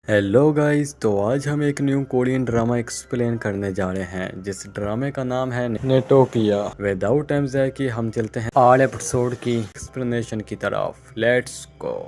Hello guys, तो आज हम एक न्यू कोरियन ड्रामा एक्सप्लेन करने जा रहे हैं जिस ड्रामे का नाम है नेटोकिया। विदाउट टाइम जाए कि हम चलते हैं 8 एपिसोड की एक्सप्लेनेशन की तरफ। Let's go.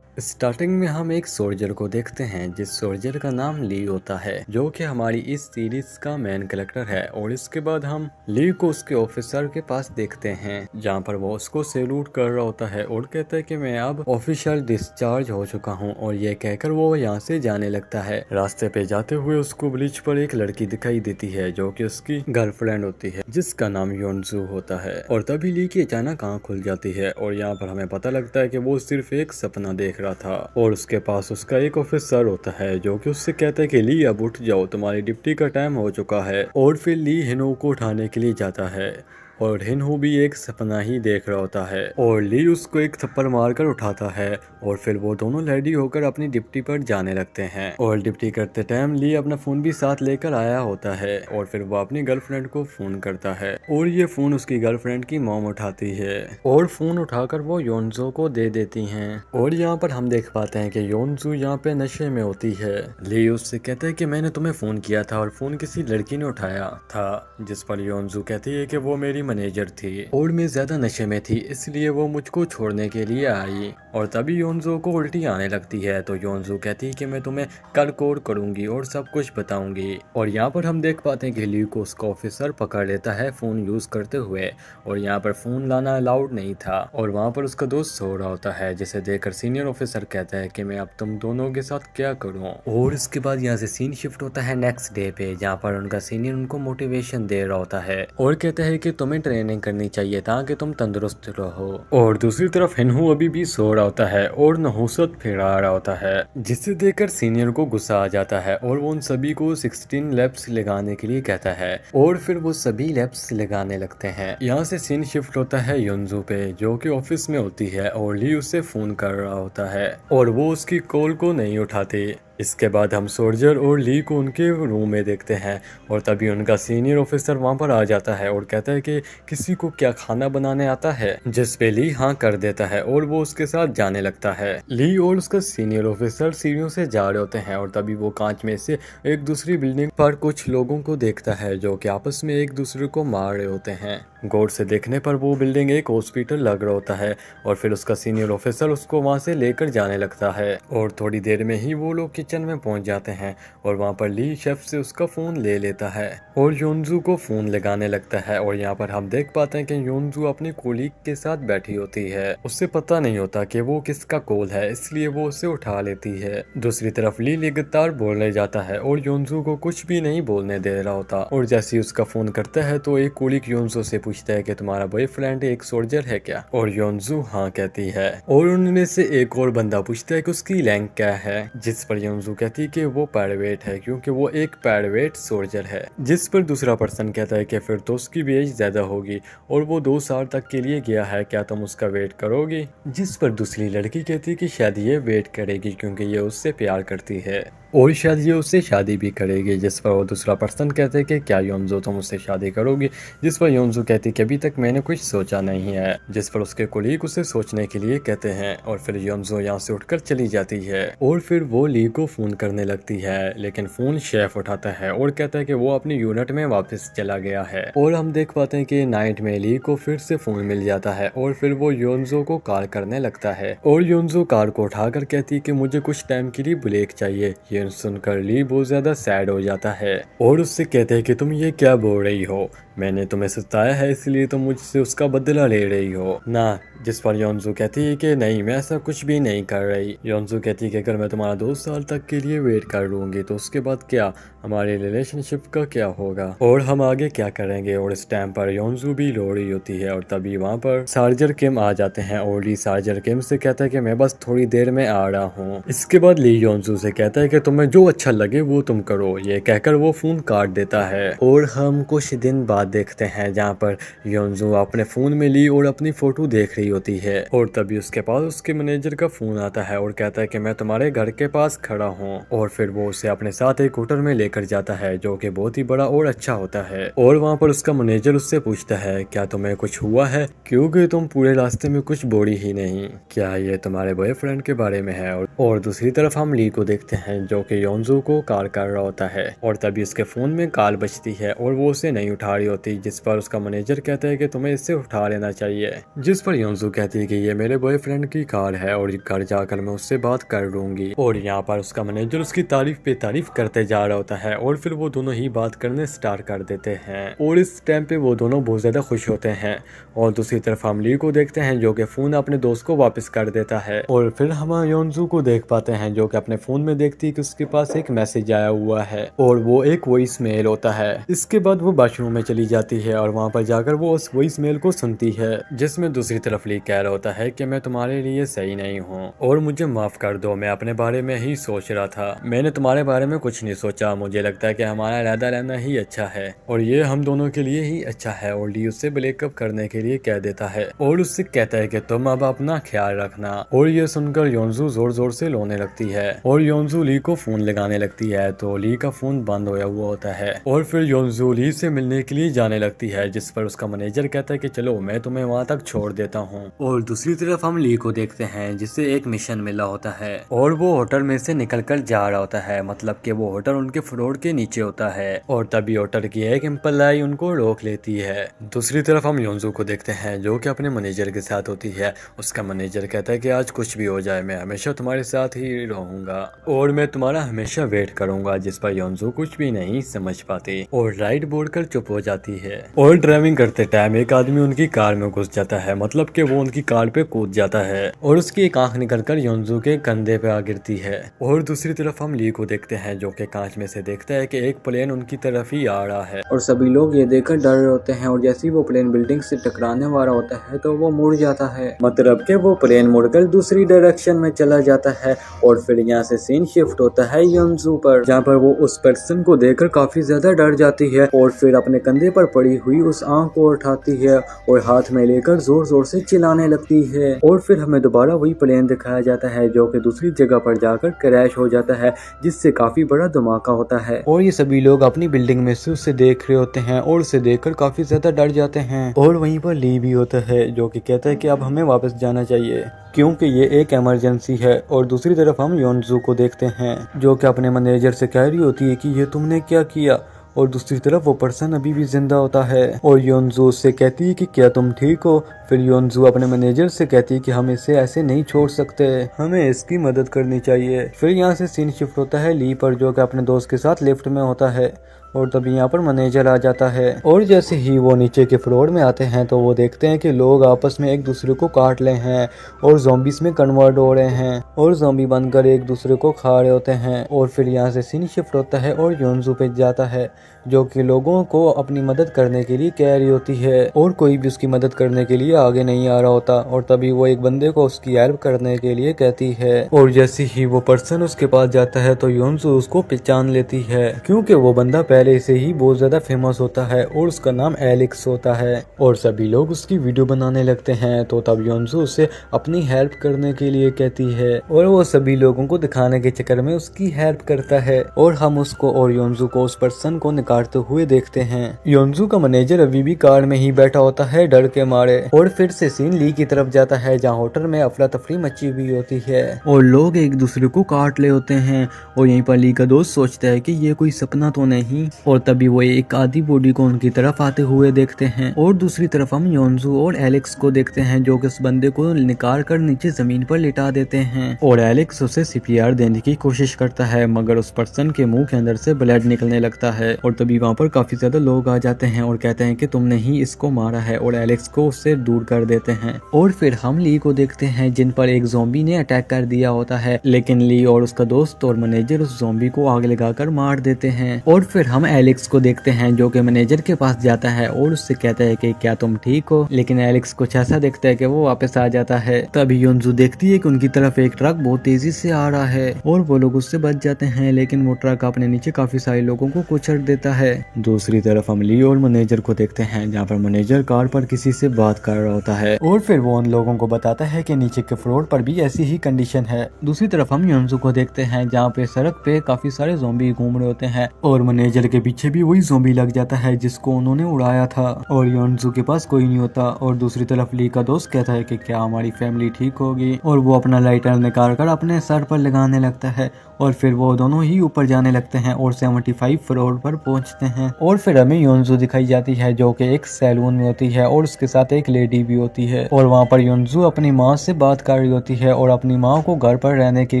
स्टार्टिंग में हम एक सोल्जर को देखते हैं जिस सोल्जर का नाम ली होता है, जो कि हमारी इस सीरीज का मेन कैरेक्टर है। और इसके बाद हम ली को उसके ऑफिसर के पास देखते हैं जहां पर वो उसको सैल्यूट कर रहा होता है और कहता है कि मैं अब ऑफिशियल डिस्चार्ज हो चुका हूं। और ये कहकर वो यहाँ से जाने लगता है। रास्ते पे जाते हुए उसको ब्रिज पर एक लड़की दिखाई देती है जो कि उसकी गर्लफ्रेंड होती है जिसका नाम योनजू होता है। और तभी ली की अचानक आँख खुल जाती है और यहाँ पर हमें पता लगता है कि वो सिर्फ एक सपना देख रहा था। और उसके पास उसका एक ऑफिसर होता है जो कि उससे कहता है कि ली अब उठ जाओ, तुम्हारी ड्यूटी का टाइम हो चुका है। और फिर ली हिनो को उठाने के लिए जाता है और हिनहू भी एक सपना ही देख रहा होता है और ली उसको एक थप्पड़ मारकर उठाता है। और फिर वो दोनों रेडी होकर अपनी डिप्टी पर जाने लगते हैं। और डिप्टी करते टाइम ली अपना फोन भी साथ लेकर आया होता है और फिर वो अपनी गर्लफ्रेंड को फोन करता है और ये फोन उसकी गर्लफ्रेंड की मॉम उठाती है और फोन उठाकर वो योनजो को दे देती हैं। और यहाँ पर हम देख पाते हैं कि योनजू यहाँ पे नशे में होती है। ली उससे कहता है कि मैंने तुम्हें फोन किया था और फोन किसी लड़की ने उठाया था, जिस पर योनजू कहती है कि वो मेरी मैनेजर थी और मैं ज्यादा नशे में थी इसलिए वो मुझको छोड़ने के लिए आई। और तभी योनजो को उल्टी आने लगती है तो योनजो कहती है कि मैं तुम्हें कल कॉल करूंगी और सब कुछ बताऊंगी। और यहाँ पर हम देख पाते हैं कि ली को उसका ऑफिसर पकड़ लेता है फोन यूज करते हुए। और यहाँ पर फोन लाना अलाउड नहीं था और वहाँ पर उसका दोस्त सो रहा होता है, जिसे देखकर सीनियर ऑफिसर कहता है कि मैं अब तुम दोनों के साथ क्या करूँ। और इसके बाद यहाँ से सीन शिफ्ट होता है नेक्स्ट डे पे, जहाँ पर उनका सीनियर उनको मोटिवेशन दे रहा होता है और कहता है कि तुम्हें ट्रेनिंग करनी चाहिए ताकि तुम तंदुरुस्त रहो। और दूसरी तरफ हिनहू अभी भी सो रहा होता है और नहुसत फिरा रहा होता है, जिसे देखकर सीनियर को गुस्सा आ जाता है और वो उन सभी को 16 लैप्स लगाने के लिए कहता है और फिर वो सभी लैप्स लगाने लगते हैं। यहाँ से सीन शिफ्ट होता है योनजू पे, जो कि ऑफिस में होती है और ली उससे फोन कर रहा होता है और वो उसकी कॉल को नहीं उठाती। इसके बाद हम सोल्जर और ली को उनके रूम में देखते हैं और तभी उनका सीनियर ऑफिसर वहां पर आ जाता है और कहता है कि किसी को क्या खाना बनाने आता है, जिस पे ली हाँ कर देता है और वो उसके साथ जाने लगता है। ली और उसका सीनियर ऑफिसर सीढ़ियों से जा रहे होते हैं और तभी वो कांच में से एक दूसरी बिल्डिंग पर कुछ लोगों को देखता है जो कि आपस में एक दूसरे को मार रहे होते हैं। गौर से देखने पर वो बिल्डिंग एक हॉस्पिटल लग रहा होता है और फिर उसका सीनियर ऑफिसर उसको वहां से लेकर जाने लगता है। और थोड़ी देर में ही वो लोग किचन में पहुंच जाते हैं और वहां पर ली शेफ से उसका फोन ले लेता है और योनजू को फोन लगाने लगता है। और यहाँ पर हम देख पाते हैं कि योनजू अपनी कोलीग के साथ बैठी होती है, उससे पता नहीं होता कि वो किसका कॉल है, इसलिए वो उसे उठा लेती है। दूसरी तरफ ली लगातार बोलने जाता है और योनजू को कुछ भी नहीं बोलने दे रहा होता। और जैसे ही उसका फोन करता है तो एक कोलीग योनजू से पूछता है कि तुम्हारा बॉयफ्रेंड एक सोल्जर है क्या, और योनजू हाँ कहती है। और उनमें से एक और बंदा पूछता है कि उसकी रैंक क्या है, जिस पर योनजू कहती है कि वो प्राइवेट है क्योंकि वो एक प्राइवेट सोल्जर है। जिस पर दूसरा पर्सन कहता है कि फिर तो उसकी भी एज ज्यादा होगी और वो 2 साल तक के लिए गया है, क्या तुम उसका वेट करोगी। जिस पर दूसरी लड़की कहती है कि शायद ये वेट करेगी क्योंकि ये उससे प्यार करती है और शायद ये उससे शादी भी करेगी। जिस पर वो दूसरा पर्सन कहते हैं कि क्या योनजो तुम उससे शादी करोगी। जिस पर योनजो कहती है कि अभी तक मैंने कुछ सोचा नहीं है। जिस पर उसके कोलीग उसे सोचने के लिए कहते हैं और फिर योनजो यहाँ से उठकर चली जाती है। और फिर वो ली को फोन करने लगती है लेकिन फोन शेफ उठाता है और कहता है कि वो अपनी यूनिट में वापस चला गया है। और हम देख पाते हैं कि नाइट में ली को फिर से फोन मिल जाता है और फिर वो योनजो को कॉल करने लगता है और योनजो कार को उठाकर कहती है कि मुझे कुछ टाइम के लिए ब्रेक चाहिए। ये सुनकर ली बहुत ज्यादा सैड हो जाता है और उससे कहते हैं कि तुम ये क्या बोल रही हो, मैंने तुम्हें सताया है इसलिए तुम मुझसे उसका बदला ले रही हो ना। जिस पर योनजू कहती है कि नहीं, मैं ऐसा कुछ भी नहीं कर रही। योनजू कहती है कि अगर मैं तुम्हारा 2 साल तक के लिए वेट कर लूंगी तो उसके बाद क्या, हमारे रिलेशनशिप का क्या होगा और हम आगे क्या करेंगे। और इस टाइम पर योनजू भी रो रही होती है और तभी वहाँ पर सार्जर किम आ जाते हैं और ली सार्जर किम से कहता है कि मैं बस थोड़ी देर में आ रहा हूँ। इसके बाद ली योनजू से कहता है कि तुम्हें जो अच्छा लगे वो तुम करो। ये कहकर वो फोन काट देता है और हम कुछ दिन बाद बात देखते हैं जहाँ पर योंजू अपने फोन में ली और अपनी फोटो देख रही होती है और तभी उसके पास उसके मैनेजर का फोन आता है और कहता है कि मैं तुम्हारे घर के पास खड़ा हूँ। और फिर वो उसे अपने साथ एक होटल में लेकर जाता है जो कि बहुत ही बड़ा और अच्छा होता है। और वहाँ पर उसका मैनेजर उससे पूछता है क्या तुम्हें कुछ हुआ है, क्योंकि तुम पूरे रास्ते में कुछ बोली ही नहीं, क्या ये तुम्हारे बॉयफ्रेंड के बारे में है। और दूसरी तरफ हम ली को देखते हैं जो कि योंजू को कॉल कर रहा होता है और तभी उसके फोन में कॉल बजती है और वो उसे नहीं उठा रही होती, जिस पर उसका मैनेजर कहता है कि तुम्हें इससे उठा लेना चाहिए। जिस पर योंजू कहती है कि ये मेरे बॉयफ्रेंड की कॉल है और घर जाकर मैं उससे बात कर लूंगी। और यहाँ पर उसका मैनेजर उसकी तारीफ पे तारीफ करते जा रहा होता है और फिर वो दोनों ही बात करने स्टार्ट कर देते हैं और इस टाइम पे वो दोनों बहुत ज्यादा खुश होते हैं। और दूसरी तरफ हम ली को देखते हैं जो कि फोन अपने दोस्त को वापस कर देता है और फिर हम योंजू को देख पाते हैं जो कि अपने फोन में देखती है कि उसके पास एक मैसेज आया हुआ है और वो एक वॉइस मेल होता है। इसके बाद वो वॉशरूम में चली जाती है और वहाँ पर जाकर वो उस वॉइस मेल को सुनती है जिसमें दूसरी तरफ ली कह रहा होता है कि मैं तुम्हारे लिए सही नहीं हूँ और मुझे माफ कर दो, मैं अपने बारे में ही सोच रहा था, मैंने तुम्हारे बारे में कुछ नहीं सोचा, मुझे लगता है कि हमारा अलग रहना ही अच्छा है और ये हम दोनों के लिए ही अच्छा है। और ली उससे ब्रेकअप करने के लिए कह देता है और उससे कहता है कि तुम अब अपना ख्याल रखना। और ये सुनकर योंजू जोर जोर से रोने लगती है और योंजू ली को फोन लगाने लगती है तो ली का फोन बंद होया हुआ होता है और फिर योंजू ली से मिलने के लिए जाने लगती है, जिस पर उसका मैनेजर कहता है कि चलो मैं तुम्हें वहाँ तक छोड़ देता हूँ। और दूसरी तरफ हम ली को देखते हैं जिसे एक मिशन मिला होता है और वो होटल में से निकल कर जा रहा होता है, मतलब कि वो होटल उनके फ्लोर के नीचे होता है और तभी होटल की एक एम्प्लॉय उनको रोक लेती है। दूसरी तरफ हम योंजू को देखते हैं जो कि अपने मैनेजर के साथ होती है। उसका मैनेजर कहता है कि आज कुछ भी हो जाए मैं हमेशा तुम्हारे साथ ही रहूंगा और मैं तुम्हारा हमेशा वेट करूंगा, जिस पर योंजू कुछ भी नहीं समझ पाती और राइट बोलकर चुप हो जाती है। और ड्राइविंग करते टाइम एक आदमी उनकी कार में घुस जाता है, मतलब कि वो उनकी कार पे कूद जाता है और उसकी एक आंख निकलकर योंजू के कंधे पे आ गिरती है। और दूसरी तरफ हम ली को देखते हैं जो कि कांच में से देखता है कि एक प्लेन उनकी तरफ ही आ रहा है और सभी लोग ये देखकर डर रहे होते हैं और जैसे ही वो प्लेन बिल्डिंग से टकराने वाला होता है तो वो मुड़ जाता है, मतलब कि वो प्लेन मुड़कर दूसरी डायरेक्शन में चला जाता है। और फिर यहाँ से सीन शिफ्ट होता है योंजू पर, जहाँ पर वो उस पर्सन को देखकर काफी ज्यादा डर जाती है और फिर अपने कंधे पर पड़ी हुई उस आंख को उठाती है और हाथ में लेकर जोर जोर से चिल्लाने लगती है। और फिर हमें दोबारा वही प्लेन दिखाया जाता है जो कि दूसरी जगह पर जाकर क्रैश हो जाता है, जिससे काफी बड़ा धमाका होता है और ये सभी लोग अपनी बिल्डिंग में से उसे देख रहे होते हैं और उसे देखकर काफी ज्यादा डर जाते हैं। और वहीं पर ली भी होता है जो कि कहता है कि अब हमें वापस जाना चाहिए क्योंकि ये एक इमरजेंसी है। और दूसरी तरफ हम योंजू को देखते हैं जो कि अपने मैनेजर से कह रही होती है कि ये तुमने क्या किया, और दूसरी तरफ वो पर्सन अभी भी जिंदा होता है और योंजू उससे कहती है कि क्या तुम ठीक हो। फिर योंजू अपने मैनेजर से कहती है कि हम इसे ऐसे नहीं छोड़ सकते, हमें इसकी मदद करनी चाहिए। फिर यहाँ से सीन शिफ्ट होता है ली पर जो कि अपने दोस्त के साथ लिफ्ट में होता है और तभी यहाँ पर मैनेजर आ जाता है और जैसे ही वो नीचे के फ्लोर में आते हैं तो वो देखते हैं कि लोग आपस में एक दूसरे को काट रहे हैं और ज़ॉम्बीज़ में कन्वर्ट हो रहे हैं और ज़ॉम्बी बनकर एक दूसरे को खा रहे होते हैं। और फिर यहाँ से सीन शिफ्ट होता है और योंजू पे जाता है जो कि लोगों को अपनी मदद करने के लिए कह रही होती है और कोई भी उसकी मदद करने के लिए आगे नहीं आ रहा होता। और तभी वो एक बंदे को उसकी हेल्प करने के लिए कहती है और जैसे ही वो पर्सन उसके पास जाता है तो योंजू उसको पहचान लेती है क्योंकि वो बंदा पहले से ही बहुत ज्यादा फेमस होता है और उसका नाम एलेक्स होता है और सभी लोग उसकी वीडियो बनाने लगते हैं। तो तब योंजू उसे अपनी हेल्प करने के लिए कहती है और वो सभी लोगों को दिखाने के चक्कर में उसकी हेल्प करता है और हम उसको और योंजू को उस पर्सन को निकालते हुए देखते हैं। योंजू का मैनेजर अभी भी कार में ही बैठा होता है डर के मारे और फिर से सीन ली की तरफ जाता है जहाँ होटल में अफरा तफरी मची हुई होती है और लोग एक दूसरे को काट ले होते हैं। और यहीं पर ली का दोस्त सोचता है कि ये कोई सपना तो नहीं और तभी वो एक आधी बॉडी को उनकी तरफ आते हुए देखते हैं। और दूसरी तरफ हम योंजू और एलेक्स को देखते हैं जो कि उस बंदे को निकाल कर नीचे जमीन पर लिटा देते हैं और एलेक्स उसे सीपीआर देने की कोशिश करता है मगर उस पर्सन के मुंह के अंदर से ब्लड निकलने लगता है। और तभी वहाँ पर काफी ज्यादा लोग आ जाते हैं और कहते हैं कि तुमने ही इसको मारा है और एलेक्स को उससे दूर दूर कर देते हैं। और फिर हम ली को देखते हैं जिन पर एक ज़ॉम्बी ने अटैक कर दिया होता है, लेकिन ली और उसका दोस्त और मैनेजर उस ज़ॉम्बी को आग लगाकर मार देते हैं। और फिर हम एलेक्स को देखते हैं जो कि मैनेजर के पास जाता है और उससे कहता है कि क्या तुम ठीक हो, लेकिन एलेक्स कुछ ऐसा देखता है कि वो वापस आ जाता है। तभी योंजू देखती है कि उनकी तरफ एक ट्रक बहुत तेजी से आ रहा है और वो लोग उससे बच जाते हैं, लेकिन वो ट्रक अपने नीचे काफी सारे लोगों को कुचल देता है। दूसरी तरफ हम ली और मैनेजर को देखते हैं जहाँ पर मैनेजर कार पर किसी से बात कर रहा होता है और फिर वो उन लोगों को बताता है कि नीचे के फ्लोर पर भी ऐसी ही कंडीशन है। दूसरी तरफ हम योंजू को देखते हैं जहाँ पे सड़क पे काफी सारे ज़ॉम्बी घूम रहे होते हैं और मैनेजर के पीछे भी वही ज़ॉम्बी लग जाता है जिसको उन्होंने उड़ाया था और योंजू के पास कोई नहीं होता। और दूसरी तरफ ली का दोस्त कहता है कि क्या हमारी फैमिली ठीक होगी, और वो अपना लाइटर निकाल कर अपने सर पर लगाने लगता है और फिर वो दोनों ही ऊपर जाने लगते हैं और 75 फ्लोर पर पहुंचते हैं। और फिर हमें योंजू दिखाई जाती है जो कि एक सैलून में होती है और उसके साथ एक लेडी भी होती है और वहाँ पर योंजू अपनी माँ से बात कर रही होती है और अपनी माँ को घर पर रहने के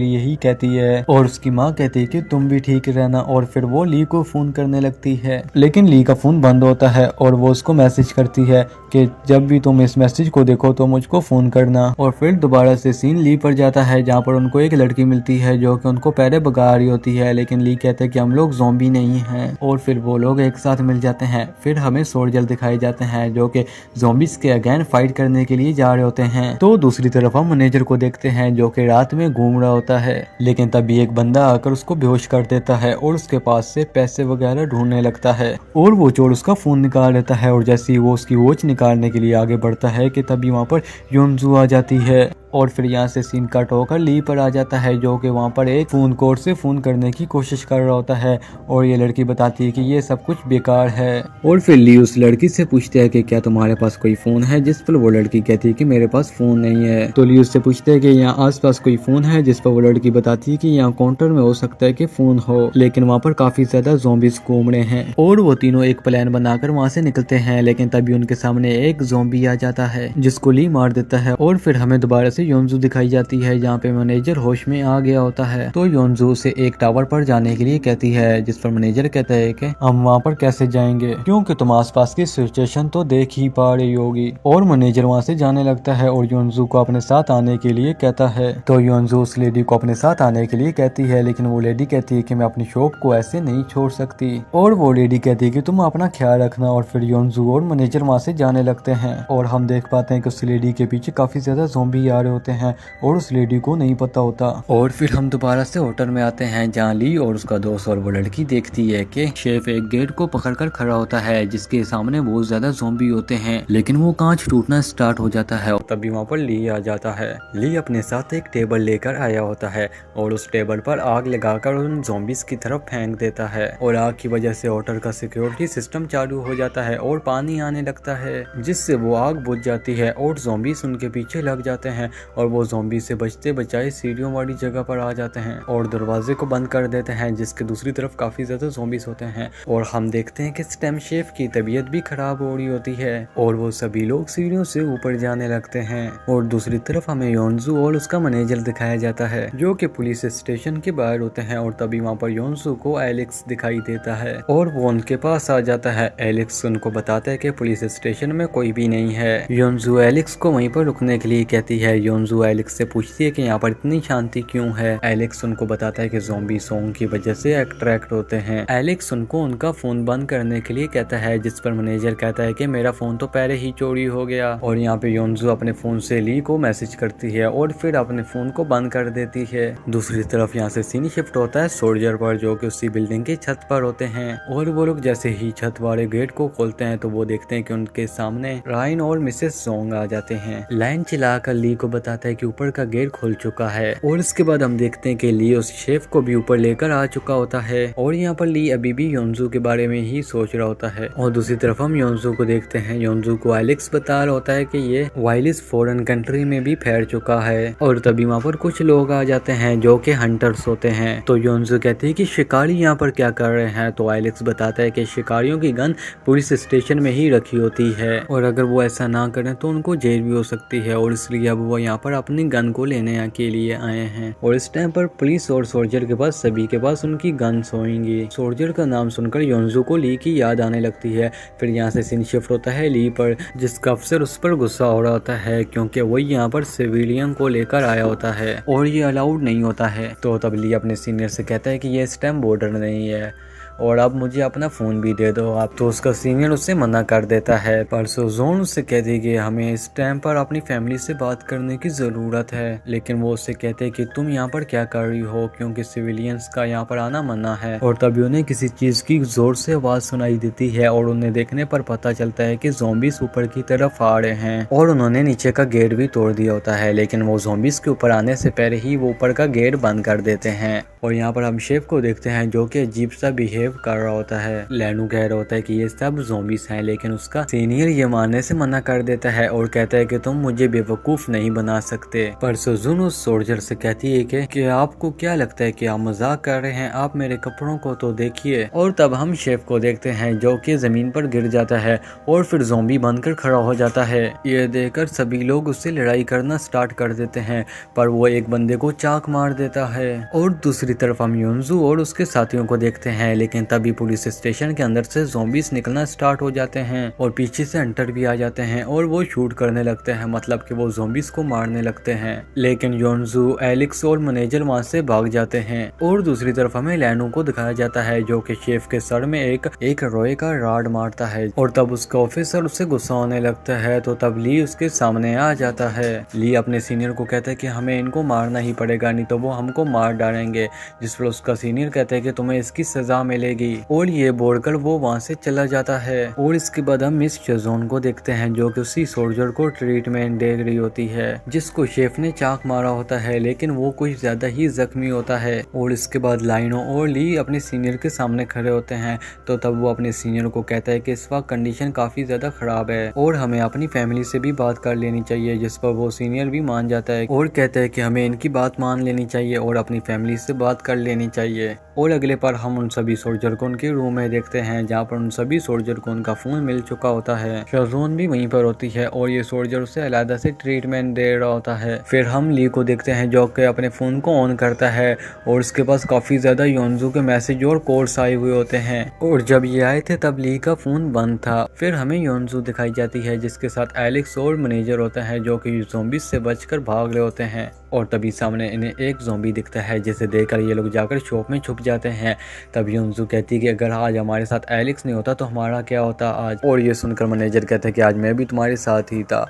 लिए ही कहती है और उसकी माँ कहती है कि तुम भी ठीक रहना। और फिर वो ली को फोन करने लगती है, लेकिन ली का फोन बंद होता है और वो उसको मैसेज करती है कि जब भी तुम इस मैसेज को देखो तो मुझको फोन करना। और फिर दोबारा से सीन ली पर जाता है जहाँ पर उनको एक लड़की मिलती है जो कि उनको पैरे भगा रही होती है, लेकिन ली कहते हैं कि हम लोग ज़ॉम्बी नहीं हैं। और फिर वो लोग एक साथ मिल जाते हैं। फिर हमें सोल्जर दिखाए जाते हैं जो कि ज़ॉम्बीज के अगेन फाइट करने के लिए जा रहे होते हैं। तो दूसरी तरफ हम मैनेजर को देखते हैं जो कि रात में घूम रहा होता है, लेकिन तभी एक बंदा आकर उसको बेहोश कर देता है और उसके पास से पैसे वगैरह ढूंढने लगता है और वो चोर उसका फोन निकाल लेता है। और जैसे ही वो उसकी वॉच निकालने के लिए आगे बढ़ता है कि तभी वहाँ पर योंजू आ जाती है। और फिर यहाँ से सीन कट होकर ली पर आ जाता है जो कि वहाँ पर एक फोन कोड से फोन करने की कोशिश कर रहा होता है और ये लड़की बताती है कि ये सब कुछ बेकार है। और फिर ली उस लड़की से पूछते है कि क्या तुम्हारे पास कोई फोन है, जिस पर वो लड़की कहती है कि मेरे पास फोन नहीं है। तो ली उससे पूछते है कि यहाँ आसपास कोई फोन है, जिस पर वो लड़की बताती है कि यहाँ काउंटर में हो सकता है कि फोन हो, लेकिन वहाँ पर काफी ज्यादा ज़ॉम्बीज घूम रहे हैं। और वो तीनों एक प्लान बनाकर वहाँ से निकलते हैं, लेकिन तभी उनके सामने एक ज़ॉम्बी आ जाता है जिसको ली मार देता है। और फिर हमें दोबारा से योंजू दिखाई जाती है जहाँ पे मैनेजर होश में आ गया होता है। तो योंजू से एक टावर पर जाने के लिए कहती है, जिस पर मैनेजर कहता है कि हम वहाँ पर कैसे जाएंगे क्योंकि तुम आसपास की सिचुएशन तो देख ही पा रही होगी। और मैनेजर वहाँ से जाने लगता है और योंजू को अपने साथ आने के लिए कहता है। तो योंजू उस लेडी को अपने साथ आने के लिए कहती है, लेकिन वो लेडी कहती है कि मैं अपनी शॉप को ऐसे नहीं छोड़ सकती। और वो लेडी कहती है कि तुम अपना ख्याल रखना। और फिर योंजू और मैनेजर वहाँ से जाने लगते हैं और हम देख पाते हैं कि उस लेडी के पीछे काफी ज्यादा ज़ॉम्बी आ रहे होते हैं और उस लेडी को नहीं पता होता। और फिर हम दोबारा से होटल में आते हैं जहाँ ली और उसका दोस्त और वो लड़की देखती है कि शेफ एक गेट को पकड़कर खड़ा होता है जिसके सामने बहुत ज्यादा ज़ॉम्बी होते हैं, लेकिन वो कांच टूटना स्टार्ट हो जाता है। तभी वहाँ पर ली आ जाता है। ली अपने साथ एक टेबल लेकर आया होता है और उस टेबल पर आग लगाकर उन ज़ॉम्बीज की तरफ फेंक देता है और आग की वजह से होटल का सिक्योरिटी सिस्टम चालू हो जाता है और पानी आने लगता है, जिससे वो आग बुझ जाती है और ज़ॉम्बीज उनके पीछे लग जाते हैं और वो ज़ॉम्बी से बचते बचाए सीढ़ियों वाली जगह पर आ जाते हैं और दरवाजे को बंद कर देते हैं, जिसके दूसरी तरफ काफी ज्यादा ज़ॉम्बीज होते हैं। और हम देखते हैं कि स्टेम शेफ की तबीयत भी खराब हो रही होती है और वो सभी लोग सीढ़ियों से ऊपर जाने लगते हैं। और दूसरी तरफ हमें योंजू और उसका मैनेजर दिखाया जाता है जो कि पुलिस स्टेशन के बाहर होते हैं और तभी वहाँ पर योंजू को एलेक्स दिखाई देता है और वो उनके पास आ जाता है। एलेक्स उनको बताता है कि पुलिस स्टेशन में कोई भी नहीं है। योंजू एलेक्स को वहीं पर रुकने के लिए कहती है। योंजू एलेक्स से पूछती है कि यहाँ पर इतनी शांति क्यों है। एलेक्स उनको बताता है कि ज़ॉम्बी सॉन्ग की वजह से अट्रैक्ट होते हैं। एलेक्स उनको उनका फोन बंद करने के लिए कहता है, जिस पर मैनेजर कहता है कि मेरा फोन तो पहले ही चोरी हो गया। और यहाँ पे योंजू अपने फोन से ली को मैसेज करती है और फिर अपने फोन को बंद कर देती है। दूसरी तरफ यहाँ से सीन शिफ्ट होता है सोल्जर पर जो कि उसी बिल्डिंग की छत पर होते हैं और वो लोग जैसे ही छत वाले गेट को खोलते हैं तो वो देखते हैं कि उनके सामने रायन और मिसेस जोंग आ जाते हैं। लाइन चलाकर ली को बताता है कि ऊपर का गेट खुल चुका है और इसके बाद हम देखते हैं कि ली उस शेफ को भी ऊपर लेकर आ चुका होता है और यहाँ पर ली अभी भी योंजू के बारे में ही सोच रहा होता है। और दूसरी तरफ हम योंजू को देखते हैं। योंजू को एलेक्स बता रहा होता है कि ये वायलिस फॉरेन कंट्री में भी फैल चुका है और तभी वहाँ पर कुछ लोग आ जाते हैं जो कि हंटर्स होते हैं। तो योंजू कहते हैं कि शिकारी यहाँ पर क्या कर रहे हैं। तो एलेक्स बताता है कि शिकारियों की गन पुलिस स्टेशन में ही रखी होती है और अगर वो ऐसा ना करें तो उनको जेल भी हो सकती है और इसलिए अब वो यहाँ पर अपनी गन को लेने के लिए आए हैं। और इस टाइम पर पुलिस जोम्बिस और सोल्जर के पास सभी के पास उनकी गन्स होंगी। सोल्जर का नाम सुनकर योंजू को ली की याद आने लगती है। फिर यहाँ से सीन शिफ्ट होता है ली पर, जिसका अफसर उस पर गुस्सा हो रहा होता है क्योंकि वो यहाँ पर सिविलियन को लेकर आया होता है और ये अलाउड नहीं होता है। तो तब ली अपने सीनियर से कहता है कि ये इस टाइम बॉर्डर नहीं है और अब मुझे अपना फ़ोन भी दे दो आप। तो उसका सीनियर उससे मना कर देता है, पर सोजोन उससे कहती है कि हमें इस टाइम पर अपनी फैमिली से बात करने की ज़रूरत है। लेकिन वो उससे कहते हैं कि तुम यहाँ पर क्या कर रही हो, क्योंकि सिविलियंस का यहाँ पर आना मना है। और तभी उन्हें किसी चीज़ की ज़ोर से आवाज़ सुनाई देती है और उन्हें देखने पर पता चलता है कि ज़ॉम्बीज़ ऊपर की तरफ आ रहे हैं और उन्होंने नीचे का गेट भी तोड़ दिया होता है। लेकिन वो ज़ॉम्बीज़ के ऊपर आने से पहले ही वो ऊपर का गेट बंद कर देते हैं। और यहाँ पर हम शेफ को देखते हैं जो कि अजीब सा बिहेव कर रहा होता है। लैनू कह रहा होता है कि ये सब ज़ॉम्बीज़ हैं, लेकिन उसका सीनियर ये मानने से मना कर देता है और कहता है कि तुम मुझे बेवकूफ़ नहीं बना सकते। पर सुजुन उस सोल्जर से कहती है कि आपको क्या लगता है कि आप मजाक कर रहे हैं, आप मेरे कपड़ों को तो देखिए। और तब हम शेफ को देखते हैं जो कि जमीन पर गिर जाता है और फिर ज़ॉम्बी बनकर खड़ा हो जाता है। ये देखकर सभी लोग उससे लड़ाई करना स्टार्ट कर देते हैं, पर वो एक बंदे को चाक मार देता है। और दूसरी तरफ हम योंजू और उसके साथियों को देखते हैं, लेकिन तभी पुलिस स्टेशन के अंदर से ज़ॉम्बीज़ निकलना स्टार्ट हो जाते हैं और पीछे से हंटर भी आ जाते हैं और वो शूट करने लगते हैं, मतलब कि वो ज़ॉम्बीज़ को मारने लगते हैं। लेकिन योंजू, एलेक्स और मैनेजर वहां से भाग जाते हैं। और दूसरी तरफ हमें लैनू को दिखाया जाता है जो कि शेफ के सर में एक रोए का राड मारता है और तब उसका ऑफिसर उससे गुस्सा होने लगता है। तो तब ली उसके सामने आ जाता है। ली अपने सीनियर को कहता है कि हमें इनको मारना ही पड़ेगा, नहीं तो वो हमको मार डालेंगे। जिस पर उसका सीनियर कहता है कि तुम्हें इसकी सजा मिलेगी और ये बोलकर वो वहां से चला जाता है। और इसके बाद हम मिस शजोन को देखते हैं जो कि उसी सोल्जर को ट्रीटमेंट दे रही होती है जिसको शेफ ने चाक मारा होता है, लेकिन वो कुछ ज्यादा ही जख्मी होता है। और इसके बाद लाइनो और ली अपने सीनियर के सामने खड़े होते हैं। तो तब वो अपने सीनियर को कहता है कि इस वक्त कंडीशन काफी ज्यादा खराब है और हमें अपनी फैमिली से भी बात कर लेनी चाहिए। जिस पर वो सीनियर भी मान जाता है और कहता है कि हमें इनकी बात मान लेनी चाहिए और अपनी फैमिली से बात कर लेनी चाहिए। और अगले पर हम उन सभी सोल्जर को उनके रूम में देखते हैं जहाँ पर उन सभी सोल्जर को उनका फोन मिल चुका होता है। शजोन भी वहीं पर होती है और ये सोल्जर उसे अलग से ट्रीटमेंट दे रहा होता है। फिर हम ली को देखते हैं जो कि अपने फोन को ऑन करता है और उसके पास काफी ज्यादा योंजू के मैसेज और कॉल्स आए हुए होते हैं। और जब ये आए थे तब ली का फोन बंद था। फिर हमें योंजू दिखाई जाती है जिसके साथ एलेक्स और मैनेजर होता है जो कि ज़ॉम्बीज़ से बचकर भाग रहे होते हैं। और तभी सामने इन्हें एक ज़ॉम्बी दिखता है जिसे देखकर ये लोग जाकर शॉप में छुप जाते हैं। तब योंजू कहती है कि अगर आज हमारे साथ एलेक्स नहीं होता तो हमारा क्या होता आज। और ये सुनकर मैनेजर कहता है कि आज मैं भी तुम्हारे साथ ही था।